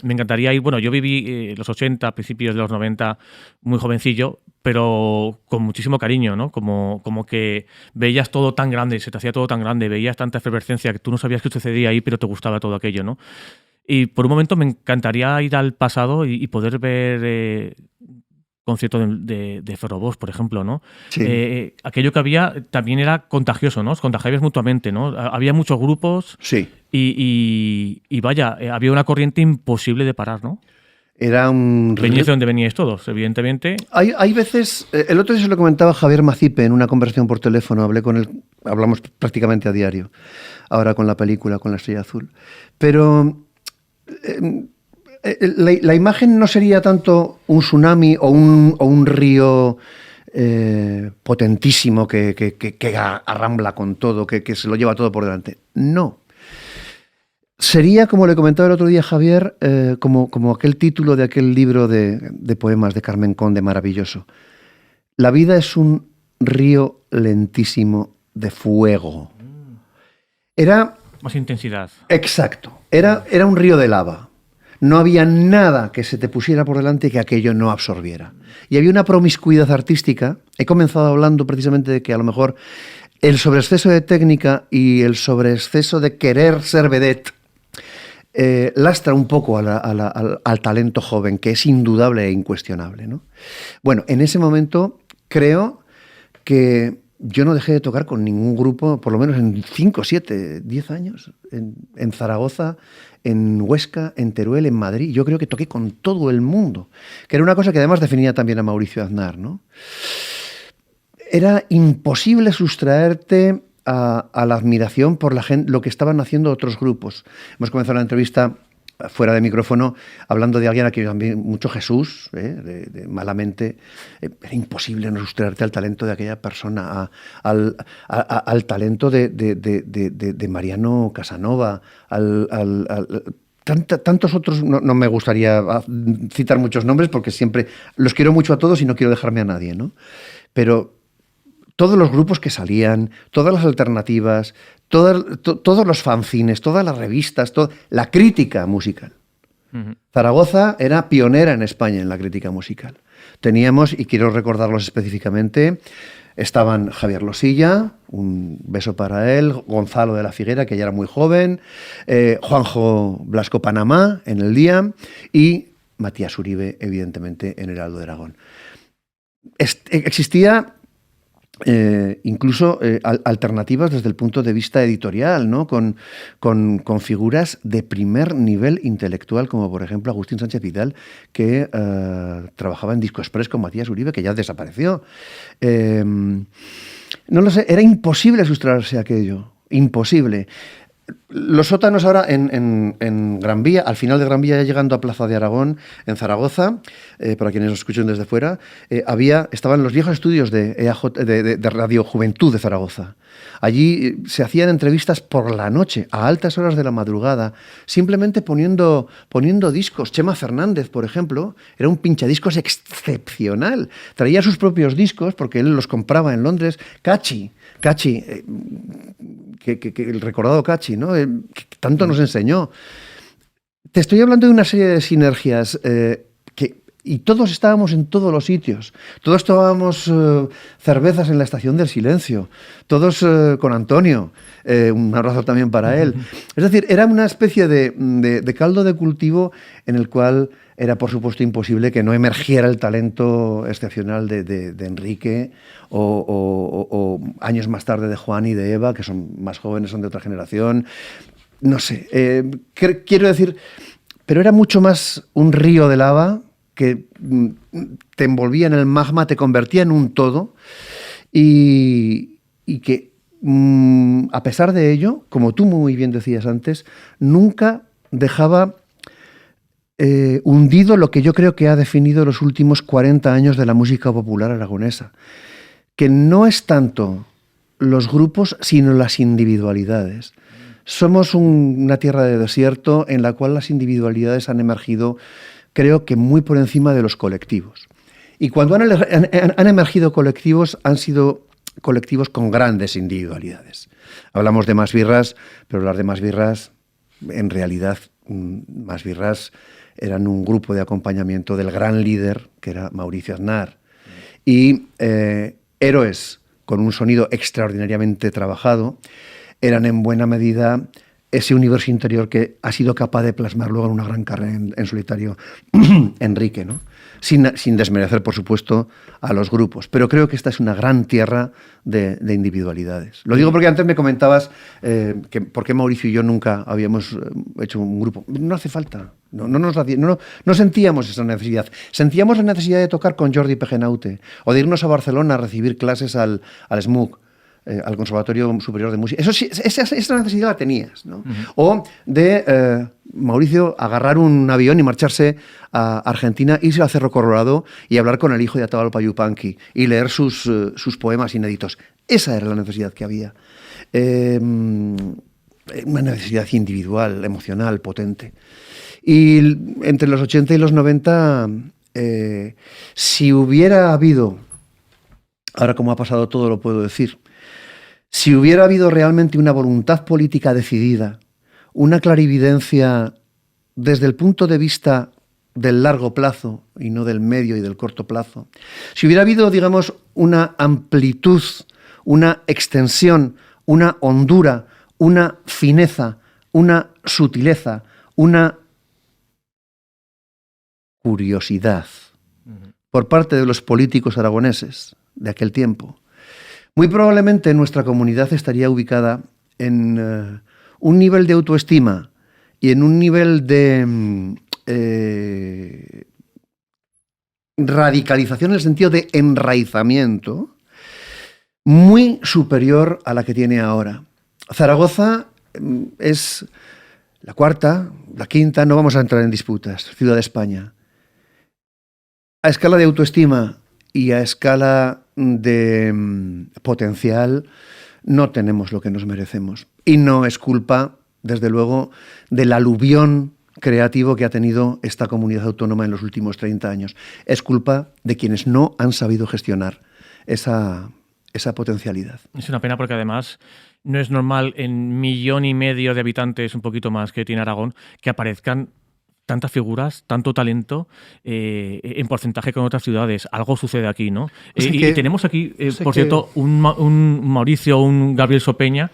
encantaría ir. Bueno, yo viví los 80, principios de los 90, muy jovencillo, pero con muchísimo cariño, ¿no? Como que veías todo tan grande, se te hacía todo tan grande, veías tanta efervescencia que tú no sabías qué sucedía ahí, pero te gustaba todo aquello, ¿no? Y por un momento me encantaría ir al pasado y poder ver concierto de Ferrobos, por ejemplo, ¿no? Sí. Aquello que había también era contagioso, ¿no? Os contagiabais mutuamente, ¿no? Había muchos grupos. Sí. Y vaya, había una corriente imposible de parar, ¿no? Era un... Veníais de donde veníais todos, evidentemente. Hay veces... El otro día se lo comentaba Javier Macipe en una conversación por teléfono. Hablé con él, hablamos prácticamente a diario. Ahora con la película, con La Estrella Azul. Pero... La imagen no sería tanto un tsunami o un río potentísimo que arrambla con todo, que se lo lleva todo por delante. No. Sería, como le comentaba el otro día Javier, como aquel título de aquel libro de poemas de Carmen Conde maravilloso. La vida es un río lentísimo de fuego. Era... Más intensidad. Exacto. Era un río de lava. No había nada que se te pusiera por delante que aquello no absorbiera. Y había una promiscuidad artística. He comenzado hablando precisamente de que a lo mejor el sobreexceso de técnica y el sobreexceso de querer ser vedette lastra un poco al talento joven, que es indudable e incuestionable, ¿no? Bueno, en ese momento creo que yo no dejé de tocar con ningún grupo, por lo menos en 5, 7, 10 años, en Zaragoza, en Huesca, en Teruel, en Madrid. Yo creo que toqué con todo el mundo, que era una cosa que además definía también a Mauricio Aznar, ¿no? Era imposible sustraerte a la admiración por la gente, lo que estaban haciendo otros grupos. Hemos comenzado la entrevista fuera de micrófono, hablando de alguien a quien también mucho Jesús, de Malamente. Era imposible no sustraerte al talento de aquella persona, al talento de Mariano Casanova, tantos otros. No me gustaría citar muchos nombres porque siempre los quiero mucho a todos y no quiero dejarme a nadie, ¿no? Pero todos los grupos que salían, todas las alternativas, todos los fanzines, todas las revistas, la crítica musical. Uh-huh. Zaragoza era pionera en España en la crítica musical. Teníamos, y quiero recordarlos específicamente, estaban Javier Losilla, un beso para él, Gonzalo de la Figuera, que ya era muy joven, Juanjo Blasco Panamá en El Día y Matías Uribe, evidentemente, en Heraldo de Aragón. Existía... incluso alternativas desde el punto de vista editorial, ¿no? Con figuras de primer nivel intelectual, como por ejemplo Agustín Sánchez Vidal, que trabajaba en Disco Express con Matías Uribe, que ya desapareció. No lo sé, era imposible sustraerse a aquello, imposible. Los sótanos ahora en Gran Vía, al final de Gran Vía, ya llegando a Plaza de Aragón, en Zaragoza, para quienes nos escuchen desde fuera, estaban los viejos estudios de Radio Juventud de Zaragoza. Allí se hacían entrevistas por la noche, a altas horas de la madrugada, simplemente poniendo discos. Chema Fernández, por ejemplo, era un pinchadiscos excepcional. Traía sus propios discos porque él los compraba en Londres. Cachi, que el recordado Cachi, ¿no? Que tanto nos enseñó. Te estoy hablando de una serie de sinergias y todos estábamos en todos los sitios. Todos tomábamos cervezas en la Estación del Silencio. Todos con Antonio. Un abrazo también para él. Es decir, era una especie de caldo de cultivo en el cual era, por supuesto, imposible que no emergiera el talento excepcional de Enrique o años más tarde de Juan y de Eva, que son más jóvenes, son de otra generación. No sé, quiero decir, pero era mucho más un río de lava que te envolvía en el magma, te convertía en un todo y que a pesar de ello, como tú muy bien decías antes, nunca dejaba hundido lo que yo creo que ha definido los últimos 40 años de la música popular aragonesa, que no es tanto los grupos, sino las individualidades. Somos una tierra de desierto en la cual las individualidades han emergido, creo que muy por encima de los colectivos. Y cuando han emergido colectivos, han sido colectivos con grandes individualidades. Hablamos de Masbirras, pero hablar de Masbirras, en realidad, Masbirras eran un grupo de acompañamiento del gran líder, que era Mauricio Aznar. Y héroes con un sonido extraordinariamente trabajado, eran en buena medida ese universo interior que ha sido capaz de plasmar luego en una gran carrera en solitario Enrique, ¿no? Sin desmerecer, por supuesto, a los grupos. Pero creo que esta es una gran tierra de individualidades. Lo digo porque antes me comentabas que por qué Mauricio y yo nunca habíamos hecho un grupo. No hace falta. No sentíamos esa necesidad. Sentíamos la necesidad de tocar con Jordi Pegenaute o de irnos a Barcelona a recibir clases al SMUC. Al Conservatorio Superior de Música. Eso sí, esa necesidad la tenías, ¿no? O de Mauricio agarrar un avión y marcharse a Argentina, irse al Cerro Colorado y hablar con el hijo de Atahualpa Yupanqui y leer sus poemas inéditos. Esa era la necesidad que había. Una necesidad individual, emocional, potente. Y entre los 80 y los 90, si hubiera habido, ahora como ha pasado todo lo puedo decir, si hubiera habido realmente una voluntad política decidida, una clarividencia desde el punto de vista del largo plazo y no del medio y del corto plazo, si hubiera habido, digamos, una amplitud, una extensión, una hondura, una fineza, una sutileza, una curiosidad por parte de los políticos aragoneses de aquel tiempo, muy probablemente nuestra comunidad estaría ubicada en un nivel de autoestima y en un nivel de radicalización en el sentido de enraizamiento muy superior a la que tiene ahora. Zaragoza es la cuarta, la quinta, no vamos a entrar en disputas, ciudad de España. A escala de autoestima y a escala de potencial no tenemos lo que nos merecemos. Y no es culpa, desde luego, del aluvión creativo que ha tenido esta comunidad autónoma en los últimos 30 años. Es culpa de quienes no han sabido gestionar esa potencialidad. Es una pena porque además no es normal en 1,5 millones de habitantes, un poquito más que tiene Aragón, que aparezcan tantas figuras, tanto talento en porcentaje con otras ciudades. Algo sucede aquí, ¿no? Y tenemos aquí, por cierto, un Mauricio, un Gabriel Sopeña,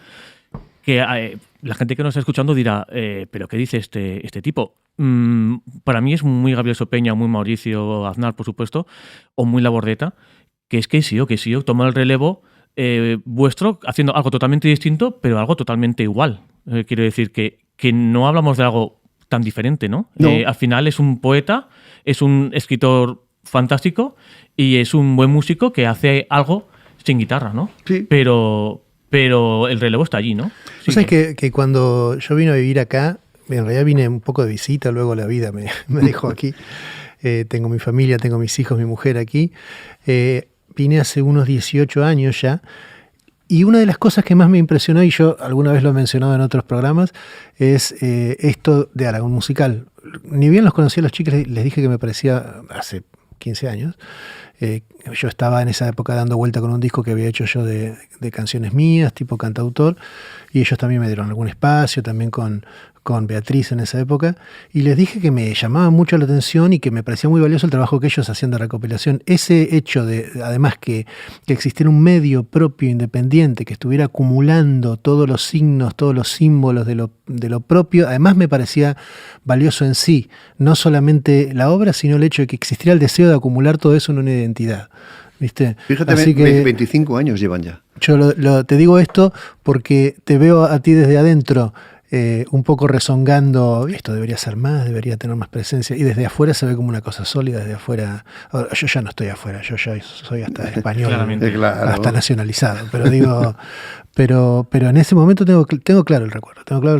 que la gente que nos está escuchando dirá, ¿pero qué dice este tipo? Para mí es muy Gabriel Sopeña, muy Mauricio Aznar, por supuesto, o muy Labordeta, que es que sí, toma el relevo vuestro, haciendo algo totalmente distinto, pero algo totalmente igual. Quiero decir que no hablamos de algo tan diferente, ¿no? Al final es un poeta, es un escritor fantástico y es un buen músico que hace algo sin guitarra, ¿no? Sí. Pero pero el relevo está allí, ¿no? Sí. ¿Sabes que cuando yo vine a vivir acá, en realidad vine un poco de visita, luego la vida me dejó aquí. Tengo mi familia, tengo mis hijos, mi mujer aquí. Vine hace unos 18 años ya. Y una de las cosas que más me impresionó, y yo alguna vez lo he mencionado en otros programas, es esto de Aragón Musical. Ni bien los conocí a los chicos, les dije que me parecía hace 15 años. Yo estaba en esa época dando vuelta con un disco que había hecho yo de canciones mías, tipo cantautor, y ellos también me dieron algún espacio, también con Beatriz en esa época, y les dije que me llamaba mucho la atención y que me parecía muy valioso el trabajo que ellos hacían de recopilación. Ese hecho de, además, que existiera un medio propio, independiente, que estuviera acumulando todos los signos, todos los símbolos de lo propio, además me parecía valioso en sí, no solamente la obra, sino el hecho de que existiera el deseo de acumular todo eso en una identidad. ¿Viste? Fíjate, así que 25 años llevan ya. Yo te digo esto porque te veo a ti desde adentro, un poco rezongando, esto debería ser más, debería tener más presencia, y desde afuera se ve como una cosa sólida, desde afuera. Ahora, yo ya no estoy afuera, yo ya soy hasta español, claro. hasta nacionalizado, pero digo, pero en ese momento tengo claro el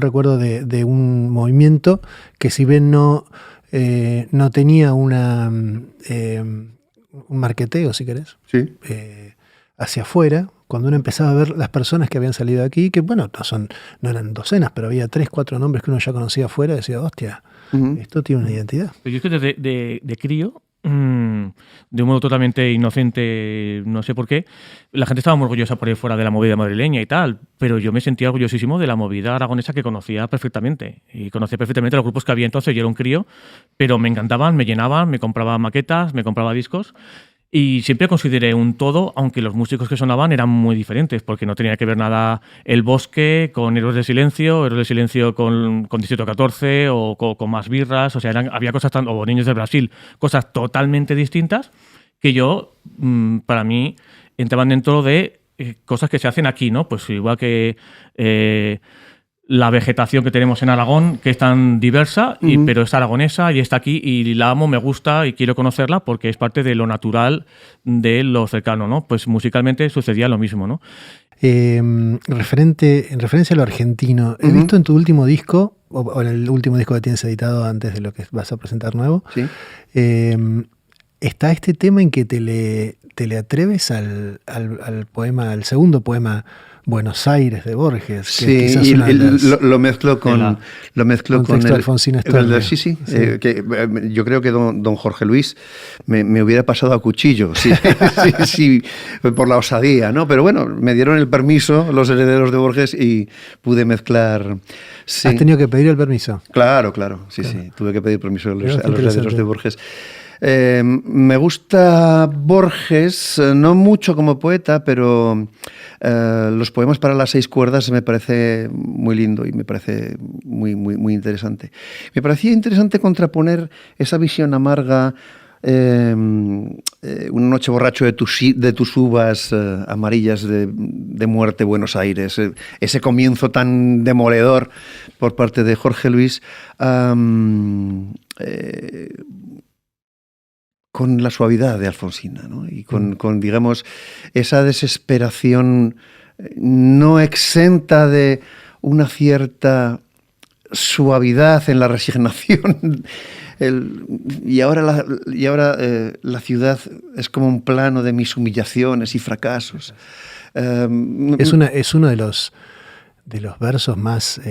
recuerdo de un movimiento que, si bien no tenía un marketeo, si querés, Sí. Hacia afuera, cuando uno empezaba a ver las personas que habían salido de aquí, que bueno, no eran docenas, pero había 3, 4 nombres que uno ya conocía afuera, decía, hostia, esto tiene una identidad. Yo es que desde de crío, de un modo totalmente inocente, no sé por qué, la gente estaba muy orgullosa por ahí fuera de la movida madrileña y tal, pero yo me sentía orgullosísimo de la movida aragonesa que conocía perfectamente. Y conocía perfectamente los grupos que había entonces. Yo era un crío, pero me encantaban, me llenaban, me compraba maquetas, me compraba discos. Y siempre consideré un todo, aunque los músicos que sonaban eran muy diferentes, porque no tenía que ver nada El Bosque con Héroes del Silencio con Distrito 14 o con Más Birras, o sea, había cosas o Niños de Brasil, cosas totalmente distintas que yo, para mí, entraban dentro de cosas que se hacen aquí, ¿no? Pues igual que la vegetación que tenemos en Aragón, que es tan diversa, pero es aragonesa y está aquí y la amo, me gusta y quiero conocerla porque es parte de lo natural, de lo cercano, ¿no? Pues musicalmente sucedía lo mismo, ¿no? En referencia a lo argentino, he visto en tu último disco, o en el último disco que tienes editado antes de lo que vas a presentar nuevo, ¿Sí? Está este tema en que te le atreves al poema, al segundo poema, Buenos Aires, de Borges. Sí, y lo mezclo con el Alfonsín Storni. Sí. Que yo creo que don Jorge Luis me hubiera pasado a cuchillo, sí, por la osadía, ¿no? Pero bueno, me dieron el permiso los herederos de Borges y pude mezclar. Sí. ¿Has tenido que pedir el permiso? Claro, sí, tuve que pedir permiso a los herederos de Borges. Me gusta Borges, no mucho como poeta, pero los poemas para las 6 cuerdas me parece muy lindo y me parece muy, muy, muy interesante. Me parecía interesante contraponer esa visión amarga, una noche borracho de tus uvas amarillas de muerte, Buenos Aires, ese comienzo tan demoledor por parte de Jorge Luis, con la suavidad de Alfonsina, ¿no? Y con, digamos, esa desesperación no exenta de una cierta suavidad en la resignación. Y ahora la ciudad es como un plano de mis humillaciones y fracasos. Es uno de los versos más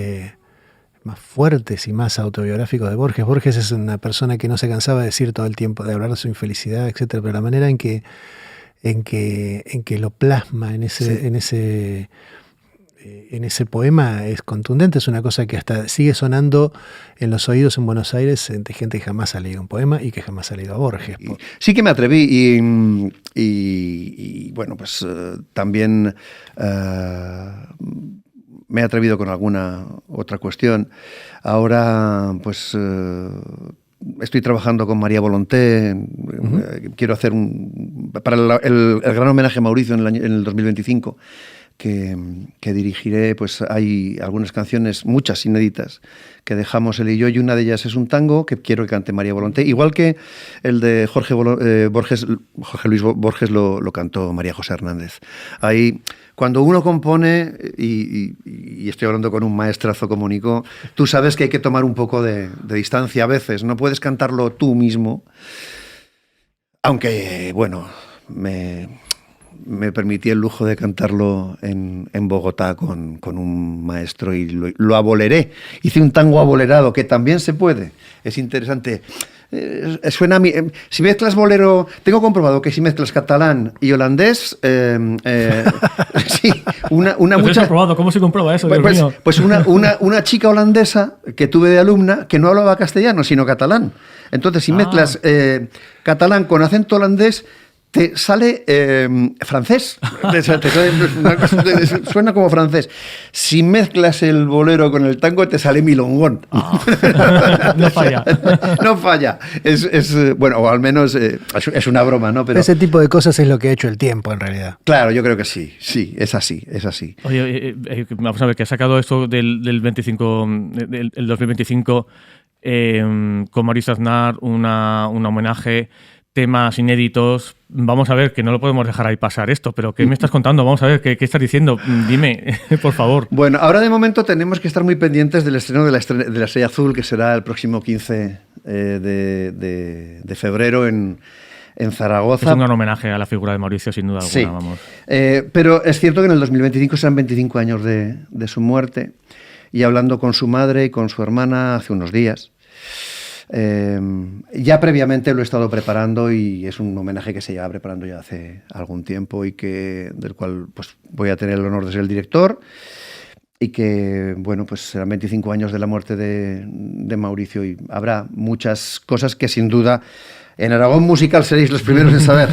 fuertes y más autobiográficos de Borges. Borges es una persona que no se cansaba de decir todo el tiempo, de hablar de su infelicidad, etcétera, pero la manera en que lo plasma en ese poema es contundente. Es una cosa que hasta sigue sonando en los oídos en Buenos Aires de gente que jamás ha leído un poema y que jamás ha leído a Borges. Sí que me atreví y bueno, pues también me he atrevido con alguna otra cuestión. Ahora, pues estoy trabajando con María Volonté. Quiero hacer para el gran homenaje a Mauricio en el 2025. que dirigiré, pues hay algunas canciones, muchas inéditas, que dejamos él y yo, y una de ellas es un tango que quiero que cante María Volonté, igual que el de Jorge Luis Borges lo cantó María José Hernández. Ahí, cuando uno compone, y estoy hablando con un maestrazo como Nico, tú sabes que hay que tomar un poco de distancia a veces, no puedes cantarlo tú mismo, aunque, bueno, me permití el lujo de cantarlo en Bogotá con un maestro y lo aboleré. Hice un tango abolerado, que también se puede. Es interesante. Suena a mí, si mezclas bolero, tengo comprobado que si mezclas catalán y holandés, sí, una mucha... probado, ¿cómo se comprueba eso? Pues una chica holandesa que tuve de alumna que no hablaba castellano, sino catalán. Entonces, si mezclas catalán con acento holandés, te sale francés. Suena como francés. Si mezclas el bolero con el tango, te sale milongón. No falla. No falla. Bueno, o al menos es una broma, ¿no? Pero, ese tipo de cosas es lo que ha hecho el tiempo, en realidad. Claro, yo creo que sí. Sí, es así. Oye, vamos a ver, que ha sacado esto del 2025 con Mauricio Aznar, un homenaje, temas inéditos. Vamos a ver, que no lo podemos dejar ahí pasar esto, pero ¿qué me estás contando? Vamos a ver, ¿qué estás diciendo? Dime, por favor. Bueno, ahora de momento tenemos que estar muy pendientes del estreno de la Estrella Azul, que será el próximo 15 de febrero en Zaragoza. Es un gran homenaje a la figura de Mauricio, sin duda alguna. Sí. Vamos. Pero es cierto que en el 2025 serán 25 años de su muerte, y hablando con su madre y con su hermana hace unos días, ya previamente lo he estado preparando, y es un homenaje que se lleva preparando ya hace algún tiempo y del cual pues voy a tener el honor de ser el director, y que, bueno, pues serán 25 años de la muerte de Mauricio, y habrá muchas cosas que sin duda en Aragón Musical seréis los primeros en saber.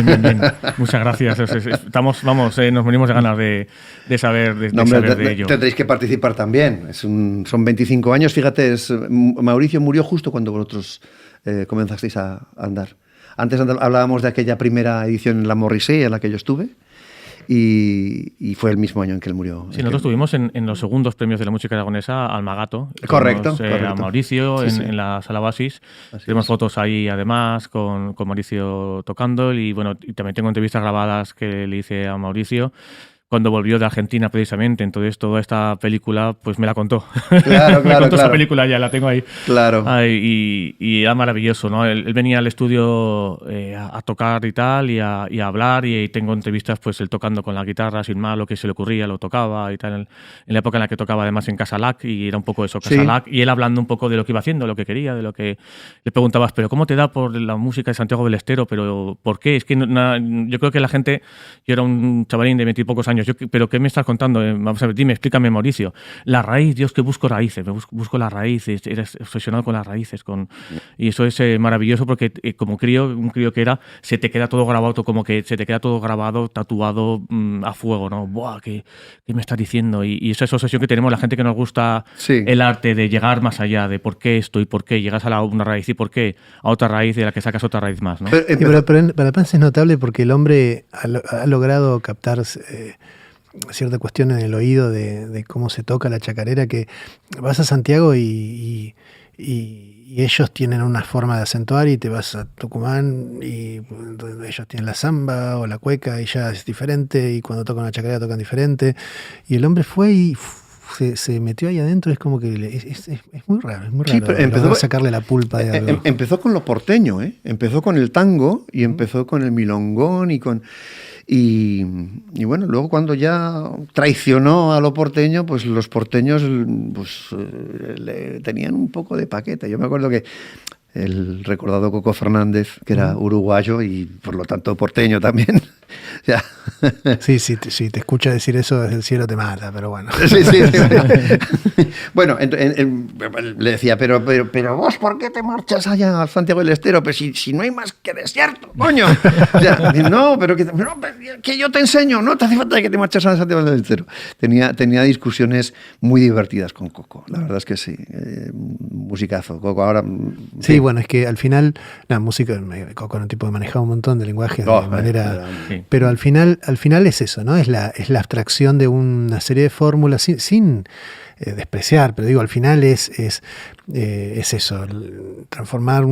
Bien. Muchas gracias. Nos morimos de ganas de saber de ello. Tendréis que participar también. Son 25 años. Fíjate, Mauricio murió justo cuando vosotros comenzasteis a andar. Antes hablábamos de aquella primera edición en la Morrissey en la que yo estuve. Y fue el mismo año en que él murió. Sí, nosotros estuvimos en los segundos premios de la música aragonesa al Magato. Correcto. A Mauricio sí. En la sala Oasis. Tenemos fotos ahí, además, con Mauricio tocando, y bueno, y también tengo entrevistas grabadas que le hice a Mauricio cuando volvió de Argentina, precisamente. Entonces, toda esta película, pues me la contó. Claro. Me contó esa película, ya la tengo ahí. Claro. Y era maravilloso, ¿no? Él venía al estudio a tocar y tal, y a hablar, y tengo entrevistas, pues él tocando con la guitarra, sin más, lo que se le ocurría, lo tocaba y tal. En la época en la que tocaba, además, en Casalac, y era un poco eso, Casalac, y él hablando un poco de lo que iba haciendo, lo que quería, de lo que le preguntabas, pero ¿cómo te da por la música de Santiago del Estero? ¿Pero por qué? Es que yo creo que la gente, yo era un chavalín de 20 y pocos años, pero ¿qué me estás contando? Vamos a ver, dime, explícame, Mauricio. La raíz, Dios, que busco raíces, busco las raíces, eres obsesionado con las raíces, y eso es maravilloso, porque como un crío que era, se te queda todo grabado, como que se te queda todo grabado, tatuado a fuego, ¿no? ¡Buah! ¿Qué me estás diciendo? Y esa es obsesión que tenemos la gente que nos gusta el arte, de llegar más allá, de por qué esto y por qué, llegas a una raíz y por qué a otra raíz de la que sacas otra raíz más, ¿no? Pero para Pance es notable porque el hombre ha logrado captar cierta cuestión en el oído de cómo se toca la chacarera, que vas a Santiago y ellos tienen una forma de acentuar, y te vas a Tucumán y ellos tienen la samba o la cueca y ya es diferente, y cuando tocan la chacarera tocan diferente, y el hombre fue y se metió ahí adentro. Es como que es muy raro, Sí, pero empezó a sacarle la pulpa de algo. Empezó con lo porteño, empezó con el tango y empezó con el milongón y bueno, luego cuando ya traicionó a lo porteño, pues los porteños le tenían un poco de paquete. Yo me acuerdo que el recordado Coco Fernández, que era uruguayo y por lo tanto porteño también. Ya. Sí, te escucha decir eso desde el cielo te mata, pero bueno. Sí. Bueno, le decía, pero vos, ¿por qué te marchas allá al Santiago del Estero? Pues si no hay más que desierto, coño. Ya, no, pero que yo te enseño, no te hace falta que te marches a Santiago del Estero. Tenía discusiones muy divertidas con Coco, la verdad es que sí. Musicazo, Coco ahora... Sí, bueno, es que al final la música, Coco era un tipo que manejaba un montón de lenguaje de manera pero al final es eso, ¿no? Es la abstracción de una serie de fórmulas sin despreciar, pero digo, al final es eso, transformar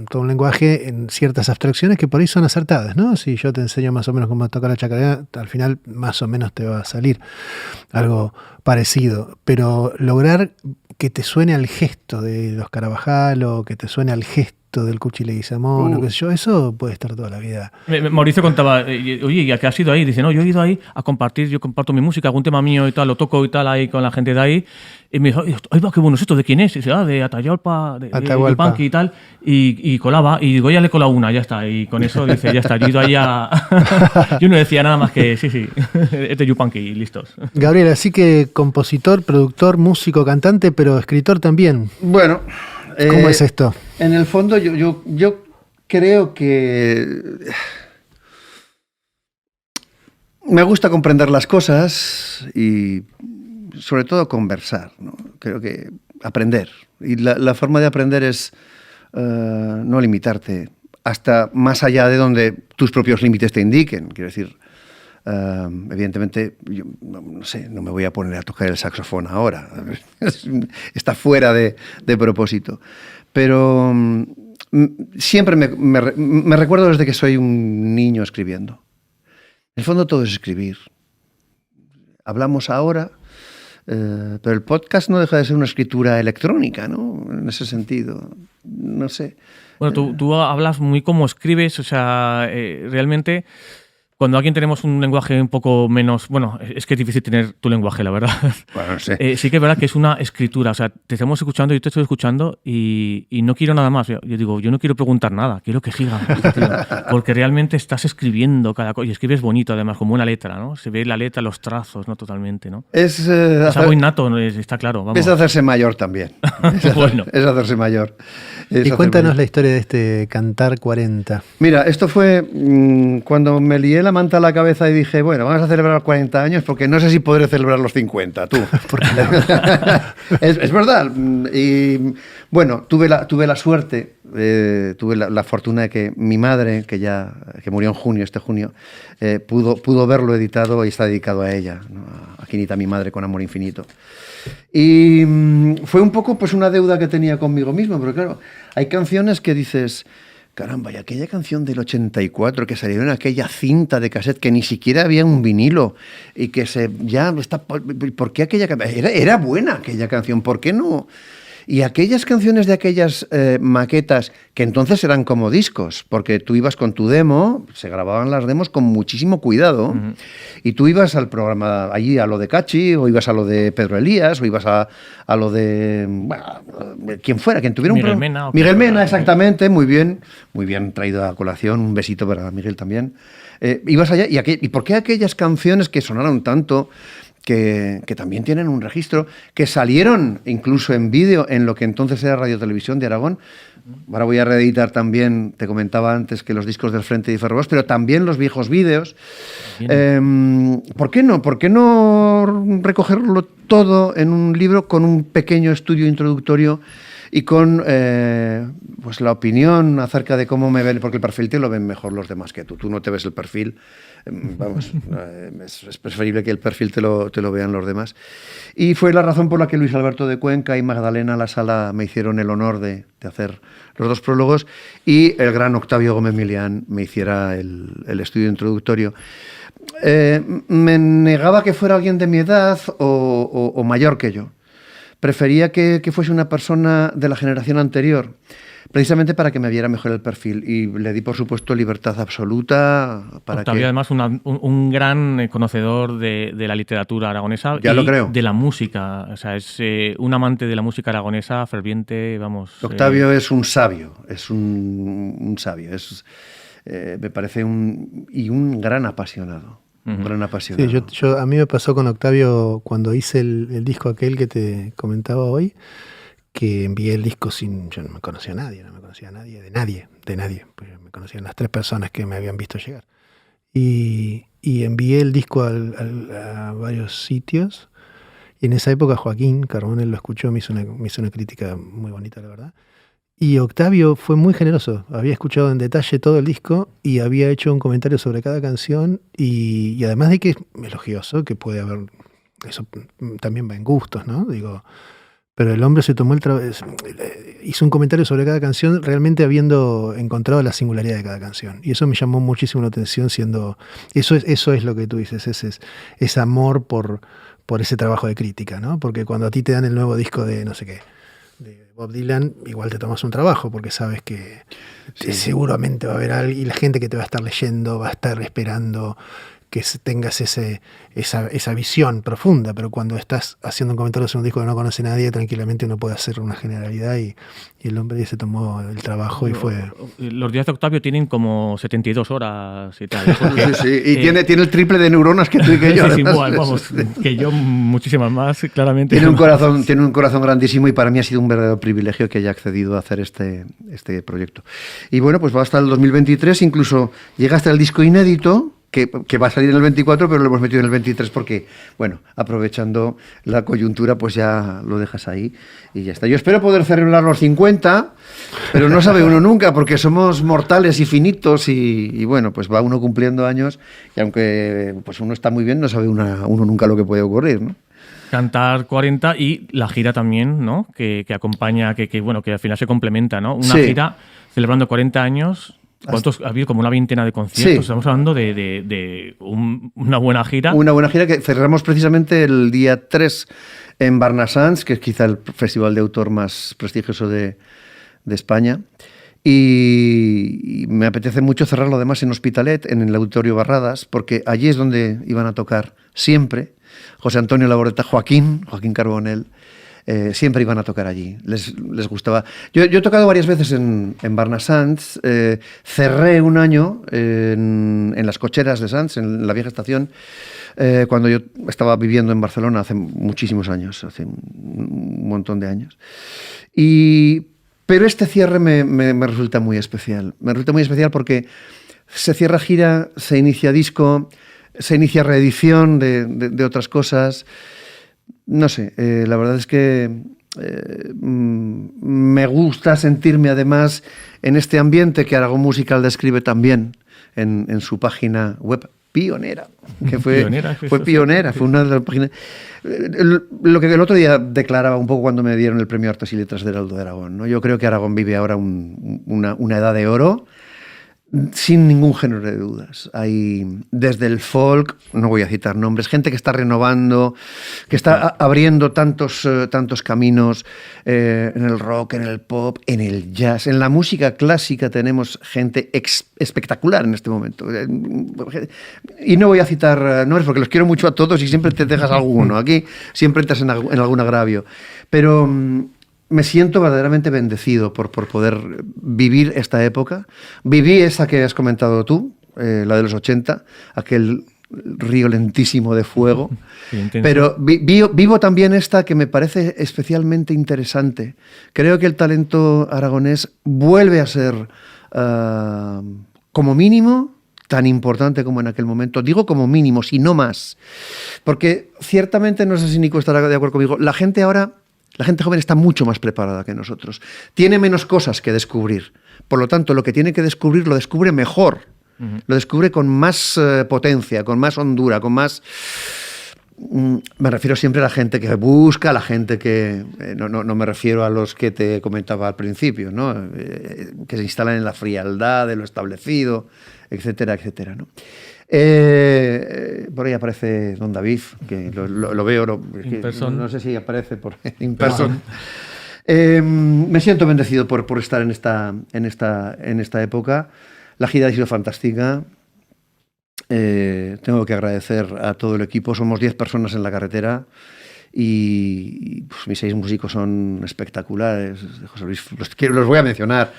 todo un lenguaje en ciertas abstracciones que por ahí son acertadas, ¿no? Si yo te enseño más o menos cómo tocar la chacarera, al final más o menos te va a salir algo parecido, pero lograr que te suene al gesto de los Carabajal o que te suene al gesto del Cuchi Leguizamón o qué sé yo, eso puede estar toda la vida. Mauricio contaba, oye, ¿y a qué has ido ahí? Dice, no, yo he ido ahí a compartir, yo comparto mi música, algún tema mío y tal, lo toco y tal ahí con la gente de ahí. Y me dijo, ay, va, qué bueno es esto, ¿de quién es? Y dice, de Atahualpa, de Yupanqui y tal. Y colaba, y digo, ya le he colado una, ya está. Y con eso dice, ya está, yo he ido ahí a... Yo no decía nada más que, sí, es de Yupanqui y listos. Gabriel, así que compositor, productor, músico, cantante, pero escritor también. Bueno... ¿Cómo es esto? En el fondo yo creo que me gusta comprender las cosas y sobre todo conversar, ¿no? Creo que aprender. Y la forma de aprender es no limitarte hasta más allá de donde tus propios límites te indiquen. Quiero decir, evidentemente, yo no sé, no me voy a poner a tocar el saxofón ahora. Está fuera de propósito. Pero siempre me recuerdo desde que soy un niño escribiendo. En el fondo todo es escribir. Hablamos ahora, pero el podcast no deja de ser una escritura electrónica, ¿no? En ese sentido, no sé. Bueno, tú hablas muy como escribes, o sea, realmente... Cuando alguien tenemos un lenguaje un poco menos... Bueno, es que es difícil tener tu lenguaje, la verdad. Bueno, no sé. Sí que es verdad que es una escritura. O sea, te estamos escuchando, yo te estoy escuchando y no quiero nada más. Yo digo, yo no quiero preguntar nada, quiero que siga. Porque realmente estás escribiendo cada cosa. Y escribes bonito, además, como una letra, ¿no? Se ve la letra, los trazos, ¿no? Totalmente, ¿no? Es algo innato, ¿no? Está claro. Vamos. Es hacerse mayor también. Bueno. Es hacerse mayor. Y cuéntanos la historia de este Cantar 40. Mira, esto fue cuando me lié la manta a la cabeza y dije, bueno, vamos a celebrar 40 años porque no sé si podré celebrar los 50, tú. Es verdad. Y bueno, tuve la suerte, tuve la fortuna de que mi madre, que murió en junio, este junio, pudo verlo editado y está dedicado a ella, ¿no? A Quinita, mi madre, con amor infinito. Y fue un poco pues una deuda que tenía conmigo mismo, pero claro, hay canciones que dices, caramba, y aquella canción del 84 que salió en aquella cinta de cassette que ni siquiera había un vinilo y que ¿por qué aquella canción? Era buena aquella canción, ¿por qué no? Y aquellas canciones de aquellas maquetas, que entonces eran como discos, porque tú ibas con tu demo, se grababan las demos con muchísimo cuidado, y tú ibas al programa, allí a lo de Cachi, o ibas a lo de Pedro Elías, o ibas a lo de... Bueno, quien fuera, quien tuviera Miguel un Mena. Miguel Mena, exactamente, muy bien traído a colación, un besito para Miguel también. Ibas allá, ¿y por qué aquellas canciones que sonaron tanto... Que también tienen un registro, que salieron incluso en vídeo en lo que entonces era Radio Televisión de Aragón? Ahora voy a reeditar también, te comentaba antes que los discos del Frente de Ferrobos, pero también los viejos vídeos. ¿Por qué no? ¿Por qué no recogerlo todo en un libro con un pequeño estudio introductorio y con pues la opinión acerca de cómo me ven? Porque el perfil te lo ven mejor los demás que tú. Tú no te ves el perfil. Vamos, es preferible que el perfil te lo vean los demás. Y fue la razón por la que Luis Alberto de Cuenca y Magdalena La Sala me hicieron el honor de hacer los dos prólogos y el gran Octavio Gómez Milián me hiciera el estudio introductorio. Me negaba que fuera alguien de mi edad o mayor que yo. Prefería que fuese una persona de la generación anterior, precisamente para que me viera mejor el perfil, y le di, por supuesto, libertad absoluta para Octavio, además, un gran conocedor de la literatura aragonesa ya y lo creo. De la música. O sea, es un amante de la música aragonesa ferviente, vamos. Octavio es un sabio, es un sabio, me parece un gran apasionado. Un gran apasionado. Sí, a mí me pasó con Octavio cuando hice el disco aquel que te comentaba hoy, que envié el disco yo no me conocía a nadie, de nadie, pues me conocían las 3 personas que me habían visto llegar. Y envié el disco a varios sitios, y en esa época Joaquín Carbonell lo escuchó, me hizo una crítica muy bonita, la verdad. Y Octavio fue muy generoso. Había escuchado en detalle todo el disco y había hecho un comentario sobre cada canción y además de que es elogioso, que puede haber, eso también va en gustos, ¿no? Digo, pero el hombre se tomó hizo un comentario sobre cada canción realmente habiendo encontrado la singularidad de cada canción. Y eso me llamó muchísimo la atención eso es lo que tú dices, ese amor por ese trabajo de crítica, ¿no? Porque cuando a ti te dan el nuevo disco de no sé qué, de Bob Dylan, igual te tomas un trabajo porque sabes que seguramente va a haber alguien y la gente que te va a estar leyendo va a estar esperando que tengas esa visión profunda, pero cuando estás haciendo un comentario sobre un disco que no conoce nadie, tranquilamente uno puede hacer una generalidad y el hombre se tomó el trabajo y fue... Los días de Octavio tienen como 72 horas y tal. Sí. Y tiene el triple de neuronas que tú y que yo. Sí, vamos, que yo muchísimas más, claramente. Tiene un corazón grandísimo y para mí ha sido un verdadero privilegio que haya accedido a hacer este proyecto. Y bueno, pues va hasta el 2023, incluso llega hasta el disco inédito, que va a salir en el 24, pero lo hemos metido en el 23 porque, bueno, aprovechando la coyuntura, pues ya lo dejas ahí y ya está. Yo espero poder celebrar los 50, pero no sabe uno nunca, porque somos mortales y finitos y bueno, pues va uno cumpliendo años y aunque pues uno está muy bien, no sabe uno nunca lo que puede ocurrir, ¿no? Cantar 40 y la gira también, ¿no? Que acompaña, que al final se complementa, ¿no? Una gira celebrando 40 años... ¿Cuántos? Ha habido como una veintena de conciertos. Sí. Estamos hablando de una buena gira. Una buena gira que cerramos precisamente el día 3 en Barnasants, que es quizá el festival de autor más prestigioso de España. Y me apetece mucho cerrarlo además en Hospitalet, en el Auditorio Barradas, porque allí es donde iban a tocar siempre José Antonio Laboreta, Joaquín Carbonell. Siempre iban a tocar allí, les gustaba. Yo he tocado varias veces en Barnasants, cerré un año en las cocheras de Sants, en la vieja estación, cuando yo estaba viviendo en Barcelona hace muchísimos años, hace un montón de años. Pero este cierre me resulta muy especial. Me resulta muy especial porque se cierra gira, se inicia disco, se inicia reedición de otras cosas. No sé, la verdad es que me gusta sentirme además en este ambiente que Aragón Musical describe también en su página web pionera, que fue pionera, fue una de las páginas. Lo que el otro día declaraba un poco cuando me dieron el premio Artes y Letras de Heraldo de Aragón, ¿no? Yo creo que Aragón vive ahora una edad de oro, sin ningún género de dudas. Hay desde el folk, no voy a citar nombres, gente que está renovando, que está abriendo tantos caminos en el rock, en el pop, en el jazz, en la música clásica tenemos gente espectacular en este momento. Y no voy a citar nombres porque los quiero mucho a todos y siempre te dejas alguno. Aquí siempre entras en algún agravio. Pero me siento verdaderamente bendecido por poder vivir esta época. Viví esa que has comentado tú, la de los 80, aquel río lentísimo de fuego. Pero vivo también esta que me parece especialmente interesante. Creo que el talento aragonés vuelve a ser, como mínimo, tan importante como en aquel momento. Digo como mínimo, si no más. Porque ciertamente, no sé si Nico estará de acuerdo conmigo, la gente joven está mucho más preparada que nosotros. Tiene menos cosas que descubrir. Por lo tanto, lo que tiene que descubrir lo descubre mejor. Lo descubre con más potencia, con más hondura, con más... Me refiero siempre a la gente que busca, a la gente que... No me refiero a los que te comentaba al principio, ¿no? Que se instalan en la frialdad de lo establecido, etcétera, etcétera, ¿no? Por ahí aparece Don David, que lo veo, no sé si aparece por in person. Me siento bendecido por estar en esta época. La gira ha sido fantástica. Tengo que agradecer a todo el equipo. Somos 10 personas en la carretera y pues, mis 6 músicos son espectaculares. José Luis, los voy a mencionar.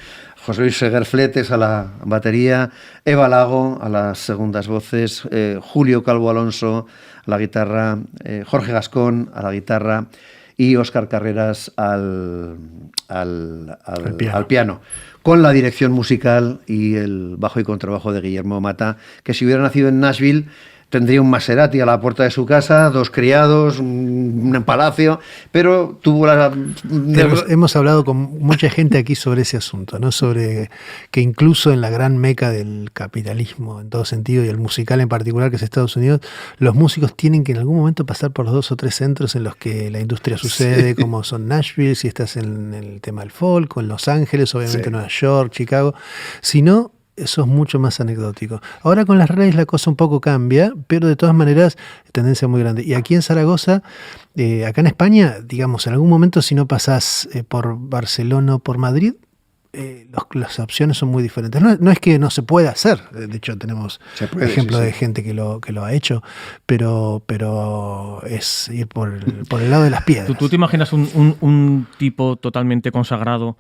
José Luis Seguer Fletes a la batería, Eva Lago a las segundas voces, Julio Calvo Alonso a la guitarra, Jorge Gascón a la guitarra y Óscar Carreras al piano, con la dirección musical y el bajo y contrabajo de Guillermo Mata, que si hubiera nacido en Nashville tendría un Maserati a la puerta de su casa, 2 criados, un palacio, pero tuvo la... Hemos hablado con mucha gente aquí sobre ese asunto, ¿no? Sobre que incluso en la gran meca del capitalismo en todo sentido y el musical en particular, que es Estados Unidos, los músicos tienen que en algún momento pasar por los 2 o 3 centros en los que la industria sucede, como son Nashville, si estás en el tema del folk, o en Los Ángeles, obviamente Nueva York, Chicago. Si no, eso es mucho más anecdótico. Ahora con las redes la cosa un poco cambia, pero de todas maneras, tendencia muy grande. Y aquí en Zaragoza, acá en España, digamos, en algún momento si no pasás por Barcelona o por Madrid, las opciones son muy diferentes. No es que no se pueda hacer, de hecho tenemos ejemplos de gente que lo ha hecho, pero es ir por el lado de las piedras. ¿Tú te imaginas un tipo totalmente consagrado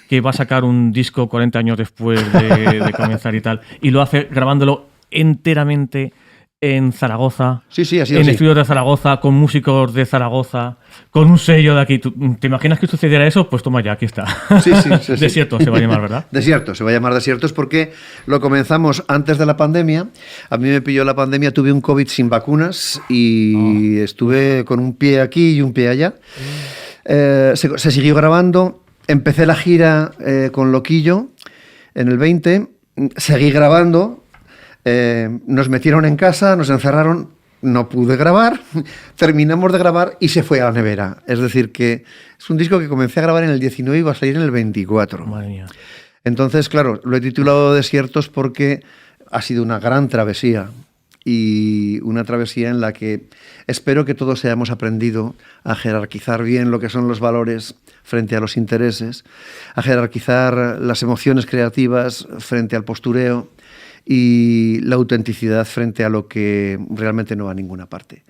que va a sacar un disco 40 años después de comenzar y tal, y lo hace grabándolo enteramente en Zaragoza, en estudios de Zaragoza, con músicos de Zaragoza, con un sello de aquí? ¿Te imaginas que sucediera eso? Pues toma ya, aquí está. Sí. Desiertos se va a llamar, ¿verdad? Desiertos, se va a llamar Desiertos porque lo comenzamos antes de la pandemia. A mí me pilló la pandemia, tuve un COVID sin vacunas y estuve con un pie aquí y un pie allá. Se siguió grabando. Empecé la gira con Loquillo en el 20. Seguí grabando. Nos metieron en casa, nos encerraron, no pude grabar, terminamos de grabar y se fue a la nevera. Es decir, que es un disco que comencé a grabar en el 19 y va a salir en el 24. Madre mía. Entonces, claro, lo he titulado Desiertos porque ha sido una gran travesía y una travesía en la que espero que todos hayamos aprendido a jerarquizar bien lo que son los valores frente a los intereses, a jerarquizar las emociones creativas frente al postureo y la autenticidad frente a lo que realmente no va a ninguna parte.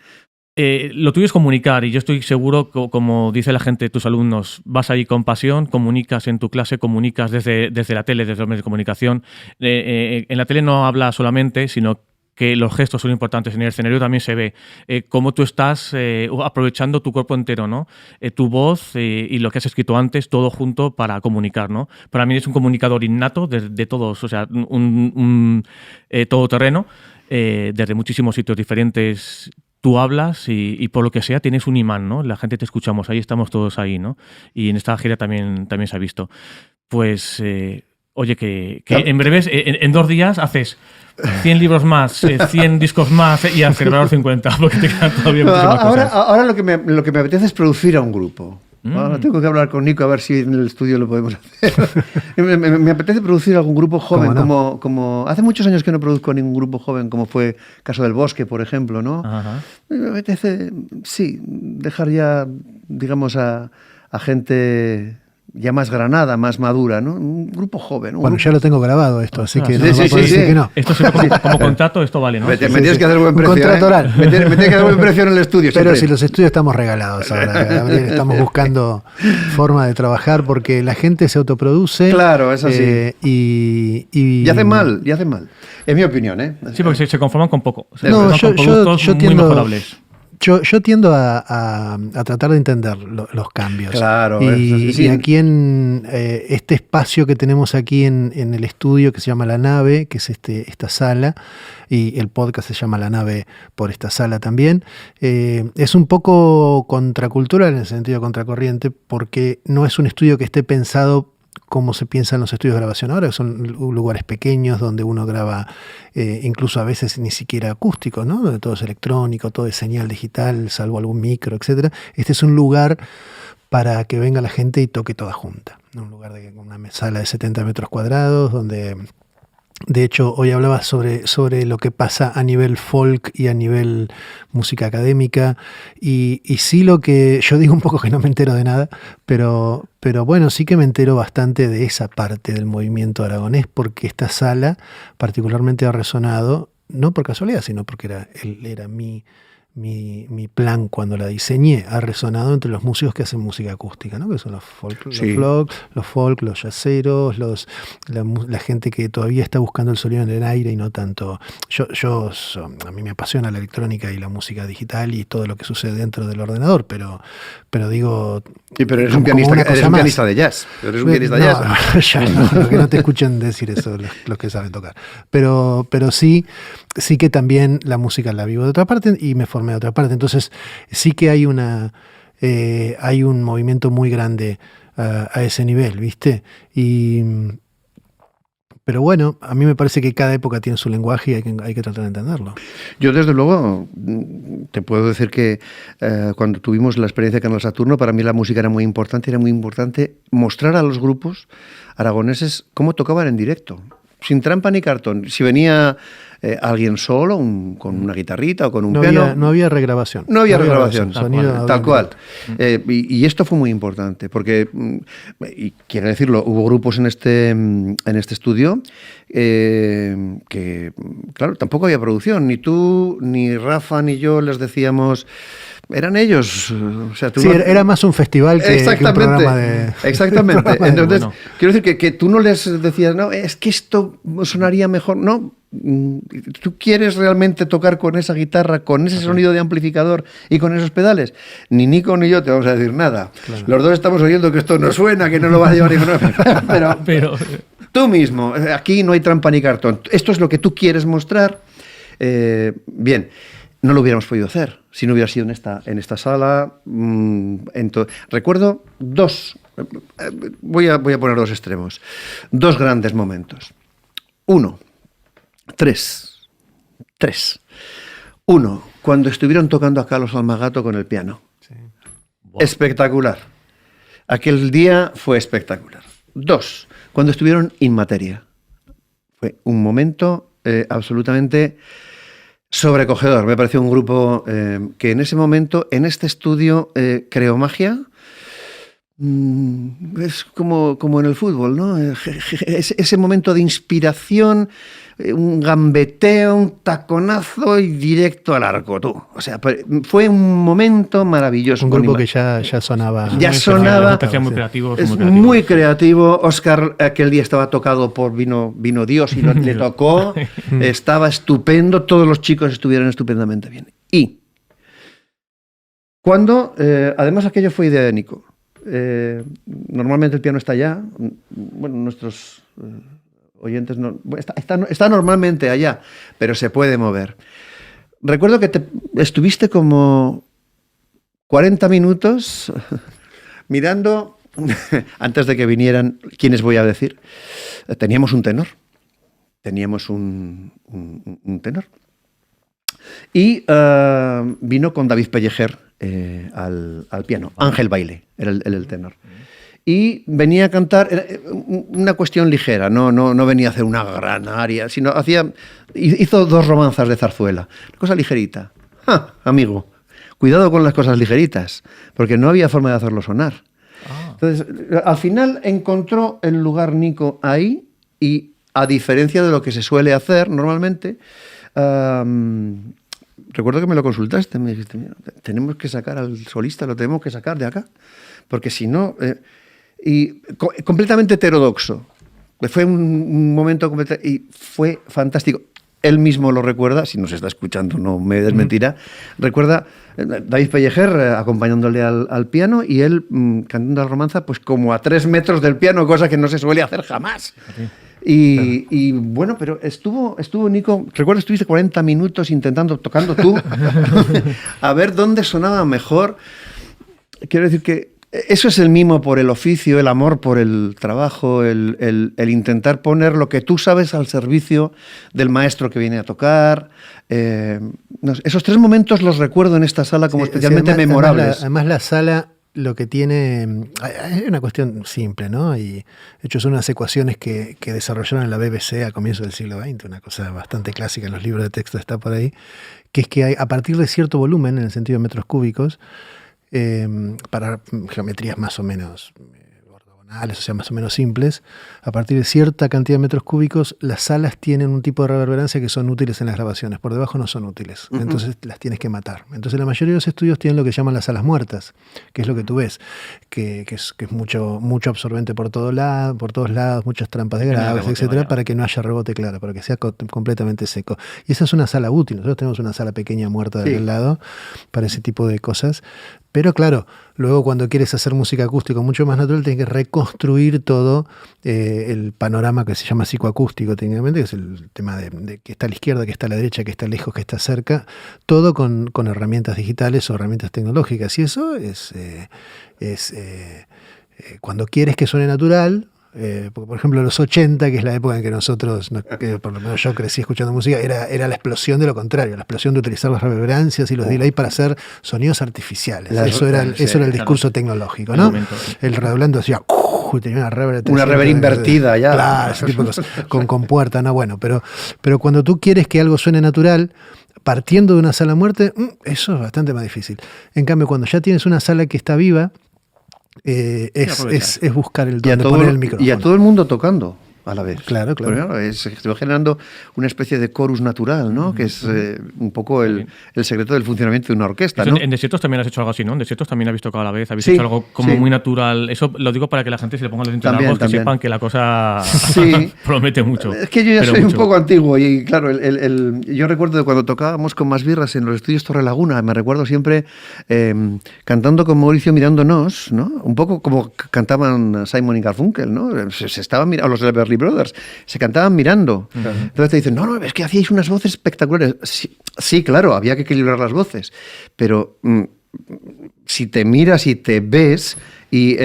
Lo tuyo es comunicar y yo estoy seguro, como dice la gente, tus alumnos, vas ahí con pasión, comunicas en tu clase, comunicas desde la tele, desde los medios de comunicación. En la tele no hablas solamente, sino que los gestos son importantes. En el escenario también se ve cómo tú estás aprovechando tu cuerpo entero, ¿no? Tu voz y lo que has escrito antes, todo junto para comunicar, ¿no? Para mí es un comunicador innato de todos, o sea, un todoterreno, desde muchísimos sitios diferentes. Tú hablas y por lo que sea tienes un imán, ¿no? La gente te escuchamos, ahí estamos todos ahí, ¿no? Y en esta gira también se ha visto. Pues, oye, que en breves, en 2 días haces 100 libros más, 100 discos más y a celebrar 50, porque te quedan todavía muchísimas cosas. Ahora lo que me apetece es producir a un grupo. Ahora tengo que hablar con Nico a ver si en el estudio lo podemos hacer. me apetece producir algún grupo joven, como hace muchos años que no produzco ningún grupo joven, como fue Caso del Bosque, por ejemplo, ¿no? Ajá. Me apetece, sí, dejar ya, digamos, a gente ya más granada, más madura, ¿no? Un grupo joven. Bueno, ya lo tengo grabado esto, así que no sí, va a poder decir que no. Esto como contrato, esto vale, ¿no? Me tienes que hacer buen precio. Un contrato oral. Me tienes que hacer buen precio en el estudio. Pero si los estudios estamos regalados ahora, Gabriel, estamos buscando forma de trabajar porque la gente se autoproduce. Claro, es así. Y hacen mal. Es mi opinión, ¿eh? Sí, porque se conforman con poco. No, yo muy mejorables. Yo tiendo a tratar de entender los cambios. Claro. Y aquí en este espacio que tenemos aquí en el estudio que se llama La Nave, que es esta sala, y el podcast se llama La Nave por esta sala también, es un poco contracultural en el sentido contracorriente, porque no es un estudio que esté pensado como se piensa en los estudios de grabación ahora, que son lugares pequeños donde uno graba incluso a veces ni siquiera acústico, ¿no? Donde todo es electrónico, todo es señal digital, salvo algún micro, etc. Este es un lugar para que venga la gente y toque toda junta, ¿no? Un lugar de una sala de 70 metros cuadrados donde... De hecho, hoy hablaba sobre lo que pasa a nivel folk y a nivel música académica y sí, lo que yo digo un poco que no me entero de nada, pero bueno, sí que me entero bastante de esa parte del movimiento aragonés, porque esta sala particularmente ha resonado, no por casualidad, sino porque era mi plan cuando la diseñé, ha resonado entre los músicos que hacen música acústica, ¿no? Que son los folk, los jazzeros, la gente que todavía está buscando el sonido en el aire y no tanto. A mí me apasiona la electrónica y la música digital y todo lo que sucede dentro del ordenador, pero digo... Sí, pero eres un pianista de jazz. Eres un pianista de jazz. Ya no, que no te escuchen decir eso los que saben tocar. Pero sí, sí que también la música la vivo de otra parte y me formé de otra parte. Entonces sí que hay hay un movimiento muy grande a ese nivel, ¿viste? Pero bueno, a mí me parece que cada época tiene su lenguaje y hay que tratar de entenderlo. Yo, desde luego, te puedo decir que cuando tuvimos la experiencia de Canal Saturno, para mí la música era muy importante mostrar a los grupos aragoneses cómo tocaban en directo, sin trampa ni cartón. Si venía alguien solo, con una guitarrita o con un piano... No había regrabación. No había regrabación, tal cual. Directo. Y esto fue muy importante, porque, y quiero decirlo, hubo grupos en este estudio que, claro, tampoco había producción. Ni tú, ni Rafa, ni yo les decíamos... Eran ellos. O sea, sí, era más un festival que un programa de... Exactamente. Entonces, quiero decir que tú no les decías, no, es que esto sonaría mejor. No, tú quieres realmente tocar con esa guitarra, con ese sonido de amplificador y con esos pedales. Ni Nico ni yo te vamos a decir nada. Claro. Los dos estamos oyendo que esto no suena, que no lo vas a llevar ninguno. Pero tú mismo, aquí no hay trampa ni cartón. Esto es lo que tú quieres mostrar. Bien. No lo hubiéramos podido hacer si no hubiera sido en esta sala. Recuerdo voy a poner dos extremos, dos grandes momentos. Tres. Uno, cuando estuvieron tocando a Carlos Almagato con el piano. Sí. Wow. Espectacular. Aquel día fue espectacular. Dos, cuando estuvieron In Materia. Fue un momento absolutamente... sobrecogedor. Me pareció un grupo que en ese momento, en este estudio, creó magia. Es como en el fútbol, ¿no? Ese momento de inspiración, un gambeteo, un taconazo y directo al arco, tú. O sea, fue un momento maravilloso. Un grupo que ya sonaba. Ya sonaba. Es muy creativo. Óscar aquel día estaba tocado por vino Dios y le tocó. Estaba estupendo. Todos los chicos estuvieron estupendamente bien. Y cuando, además aquello fue idea de Nico. Normalmente el piano está allá. Bueno, nuestros... oyentes está normalmente allá, pero se puede mover. Recuerdo que estuviste como 40 minutos mirando, antes de que vinieran, ¿quiénes voy a decir? Teníamos un tenor. Y vino con David Pellejer al piano. Ángel Baile era el tenor. Y venía a cantar, era una cuestión ligera, no venía a hacer una gran aria, sino hizo dos romanzas de zarzuela, una cosa ligerita. Amigo, cuidado con las cosas ligeritas, porque no había forma de hacerlo sonar. Entonces, al final encontró el lugar Nico ahí, y a diferencia de lo que se suele hacer normalmente, recuerdo que me lo consultaste, me dijiste, mira, tenemos que sacar al solista, lo tenemos que sacar de acá, porque si no... y completamente heterodoxo. Fue un momento y fue fantástico. Él mismo lo recuerda, si nos está escuchando no me desmentirá, recuerda David Pellejer acompañándole al piano y él cantando la romanza pues como a 3 metros del piano, cosa que no se suele hacer jamás. Y bueno, pero estuvo Nico, recuerdo estuviste 40 minutos tocando tú, a ver dónde sonaba mejor. Quiero decir que eso es el mimo por el oficio, el amor por el trabajo, el intentar poner lo que tú sabes al servicio del maestro que viene a tocar. Esos 3 momentos los recuerdo en esta sala como especialmente memorables. Además la sala lo que tiene... Hay una cuestión simple, ¿no? Y de hecho son unas ecuaciones que desarrollaron en la BBC a comienzos del siglo XX, una cosa bastante clásica en los libros de texto, está por ahí, que es que hay, a partir de cierto volumen, en el sentido de metros cúbicos, para geometrías más o menos ortogonales, o sea, más o menos simples, a partir de cierta cantidad de metros cúbicos, las salas tienen un tipo de reverberancia que son útiles en las grabaciones, por debajo no son útiles, entonces las tienes que matar. Entonces la mayoría de los estudios tienen lo que llaman las salas muertas, que es lo que tú ves, que es mucho absorbente por todos lados, muchas trampas de graves, etcétera, para que no haya rebote, claro, para que sea completamente seco. Y esa es una sala útil. Nosotros tenemos una sala pequeña muerta de aquel lado para ese tipo de cosas. Pero claro, luego cuando quieres hacer música acústica mucho más natural, tienes que reconstruir todo el panorama que se llama psicoacústico técnicamente, que es el tema de que está a la izquierda, que está a la derecha, que está lejos, que está cerca, todo con herramientas digitales o herramientas tecnológicas. Y eso es cuando quieres que suene natural. Porque, por ejemplo, los 80, que es la época en que nosotros, que por lo menos yo crecí escuchando música, era la explosión de lo contrario, la explosión de utilizar las reverberancias y los delay para hacer sonidos artificiales. Eso era el discurso tecnológico, ¿no? El redoblando hacía tenía una reverb. Una reverb invertida ya. Claro, ese tipo de cosas, con puerta, no, bueno, pero cuando tú quieres que algo suene natural, partiendo de una sala muerte, eso es bastante más difícil. En cambio, cuando ya tienes una sala que está viva, es buscar el donde poner el micrófono. Y a todo el mundo tocando a la vez. Claro. Se va generando una especie de chorus natural, ¿no? Que es un poco el secreto del funcionamiento de una orquesta, ¿no? En Desiertos también has hecho algo así, ¿no? En Desiertos también habéis tocado a la vez, habéis hecho algo como muy natural. Eso lo digo para que la gente se le ponga los dientes largos, que sepan que la cosa promete mucho. Es que yo ya soy un poco antiguo y claro, yo recuerdo de cuando tocábamos con Más Birras en los estudios Torrelaguna, me recuerdo siempre cantando con Mauricio mirándonos, ¿no? Un poco como cantaban Simon y Garfunkel, ¿no? Se estaban mirando, los Everly Brothers, se cantaban mirando. Entonces te dicen, no, es que hacíais unas voces espectaculares. Sí, claro, había que equilibrar las voces, pero si te miras y te ves, y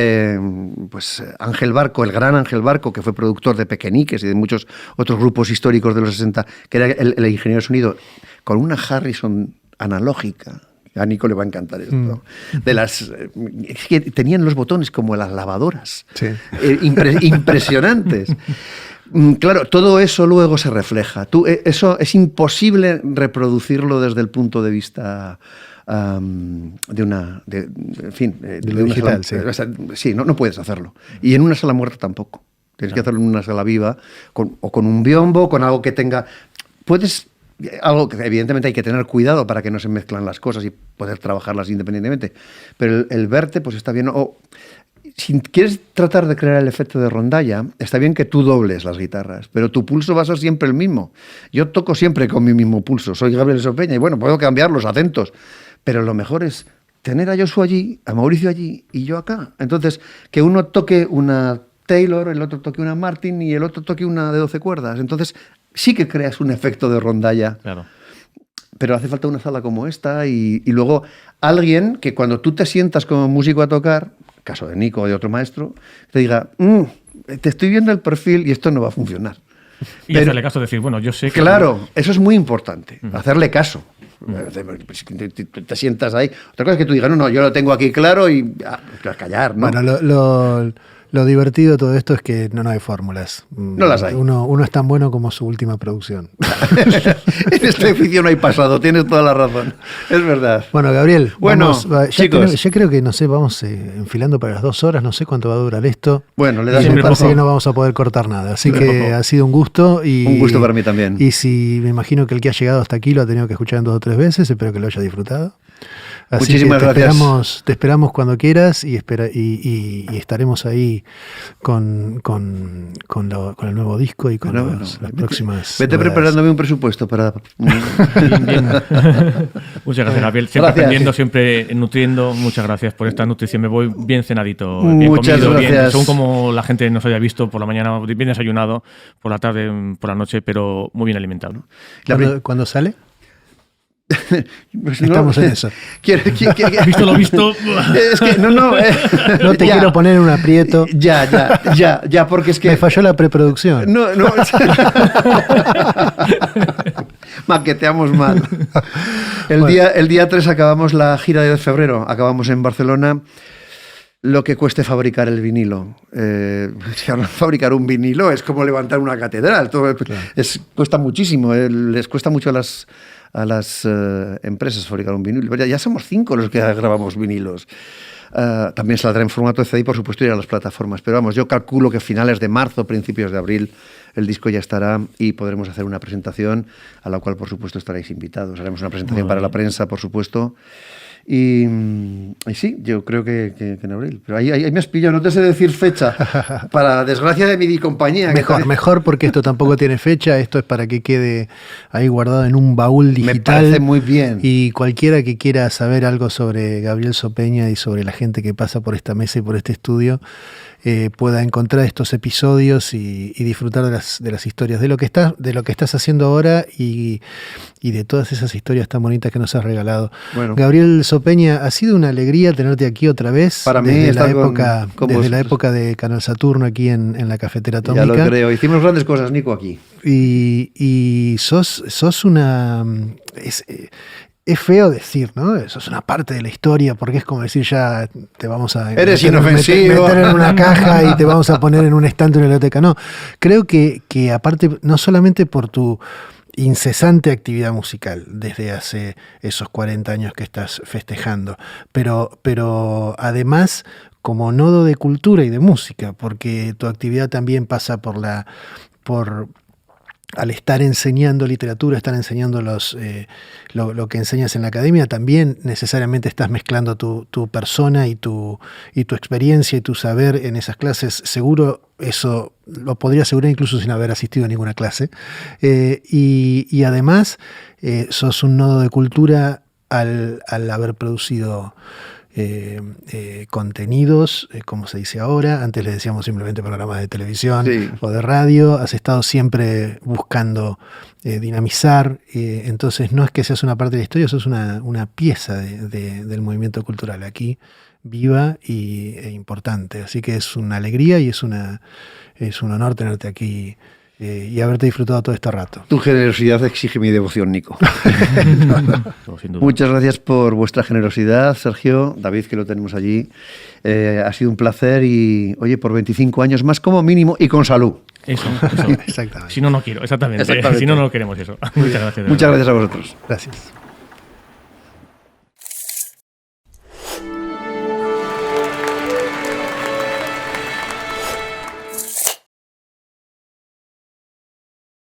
pues Ángel Barco, el gran Ángel Barco, que fue productor de Pequeñiques y de muchos otros grupos históricos de los 60, que era el ingeniero de sonido, con una Harrison analógica. A Nico le va a encantar esto. Es que tenían los botones como las lavadoras. Sí. Impresionantes. Claro, todo eso luego se refleja. Eso es imposible reproducirlo desde el punto de vista de una digital, sala. Sí, no puedes hacerlo. Y en una sala muerta tampoco. Tienes que hacerlo en una sala viva, o con un biombo, con algo que tenga... Algo que evidentemente hay que tener cuidado para que no se mezclan las cosas y poder trabajarlas independientemente. Pero el verte, pues está bien. O si quieres tratar de crear el efecto de rondalla, está bien que tú dobles las guitarras, pero tu pulso va a ser siempre el mismo. Yo toco siempre con mi mismo pulso. Soy Gabriel Sopeña y bueno, puedo cambiar los acentos. Pero lo mejor es tener a Joshua allí, a Mauricio allí y yo acá. Entonces, que uno toque una Taylor, el otro toque una Martin y el otro toque una de 12 cuerdas. Entonces, sí que creas un efecto de rondalla. Claro. Pero hace falta una sala como esta y luego alguien que cuando tú te sientas como músico a tocar, caso de Nico o de otro maestro, te diga, te estoy viendo el perfil y esto no va a funcionar. Y hacerle caso, decir, bueno, yo sé que... Claro, eso es muy importante, hacerle caso. Te sientas ahí. Otra cosa es que tú digas, no, yo lo tengo aquí claro y callar, ¿no? Bueno, lo divertido de todo esto es que no hay fórmulas. No las hay. Uno es tan bueno como su última producción. En este oficio no hay pasado, tienes toda la razón. Es verdad. Bueno, Gabriel, chicos. Ya creo que, vamos enfilando para las 2 horas, no sé cuánto va a durar esto. Bueno, le das me parece que no vamos a poder cortar nada. Así que ha sido un gusto. Un gusto para mí también. Y si me imagino que el que ha llegado hasta aquí lo ha tenido que escuchar en 2 o 3 veces, espero que lo haya disfrutado. Así Muchísimas gracias. Te esperamos cuando quieras y estaremos ahí con el nuevo disco y con las próximas. Vete preparándome un presupuesto para. Bien. Muchas gracias, Gabriel. Siempre aprendiendo, siempre nutriendo. Muchas gracias por esta nutrición. Me voy bien cenadito, bien Muchas comido, gracias. bien, según como la gente nos haya visto por la mañana, bien desayunado, por la tarde, por la noche, pero muy bien alimentado, ¿no? ¿Cuándo sale? Pues estamos en eso. Visto lo visto. Es que no te quiero poner en un aprieto. Ya, porque es que me falló la preproducción. No. Maqueteamos mal. El día 3 acabamos la gira de febrero, acabamos en Barcelona. Lo que cueste fabricar el vinilo. Fabricar un vinilo es como levantar una catedral. Cuesta muchísimo. Les cuesta mucho a las empresas fabricar un vinilo. Ya somos 5 los que grabamos vinilos. También saldrá en formato CD y, por supuesto, irá a las plataformas. Pero vamos, yo calculo que a finales de marzo, principios de abril, el disco ya estará y podremos hacer una presentación a la cual, por supuesto, estaréis invitados. Haremos una presentación para la prensa, por supuesto. Y sí, yo creo que en abril. Pero ahí me has pillado, no te sé decir fecha. Para desgracia de mi compañía. Mejor porque esto tampoco tiene fecha. Esto es para que quede ahí guardado en un baúl digital. Me parece muy bien. Y cualquiera que quiera saber algo sobre Gabriel Sopeña y sobre la gente que pasa por esta mesa y por este estudio, pueda encontrar estos episodios y disfrutar de las historias, de lo que estás haciendo ahora y de todas esas historias tan bonitas que nos has regalado. Bueno. Gabriel Sopeña, ha sido una alegría tenerte aquí otra vez. Para mí, desde la época de Canal Saturno aquí en la Cafetera Atómica. Ya lo creo, hicimos grandes cosas, Nico, aquí. Y sos una... Es feo decir, ¿no? Eso es una parte de la historia, porque es como decir, ya te vamos a Eres inofensivo. meter en una caja y te vamos a poner en un estante en una biblioteca. No, creo que aparte, no solamente por tu incesante actividad musical desde hace esos 40 años que estás festejando, pero además como nodo de cultura y de música, porque tu actividad también pasa al estar enseñando literatura, estar enseñando lo que enseñas en la academia, también necesariamente estás mezclando tu persona y tu experiencia y tu saber en esas clases. Seguro eso lo podría asegurar incluso sin haber asistido a ninguna clase. Y además sos un nodo de cultura al haber producido contenidos, como se dice ahora. Antes le decíamos simplemente programas de televisión o de radio. Has estado siempre buscando dinamizar, entonces no es que seas una parte de la historia, sos una pieza del movimiento cultural aquí, viva e importante. Así que es una alegría y es un honor tenerte aquí y haberte disfrutado todo este rato. Tu generosidad exige mi devoción, Nico. No, sin duda. Muchas gracias por vuestra generosidad, Sergio, David, que lo tenemos allí. Ha sido un placer y, oye, por 25 años más como mínimo y con salud. Eso. Exactamente. Si no, no quiero, exactamente. Si no, no queremos eso. Muchas gracias. Muchas gracias a vosotros. Gracias.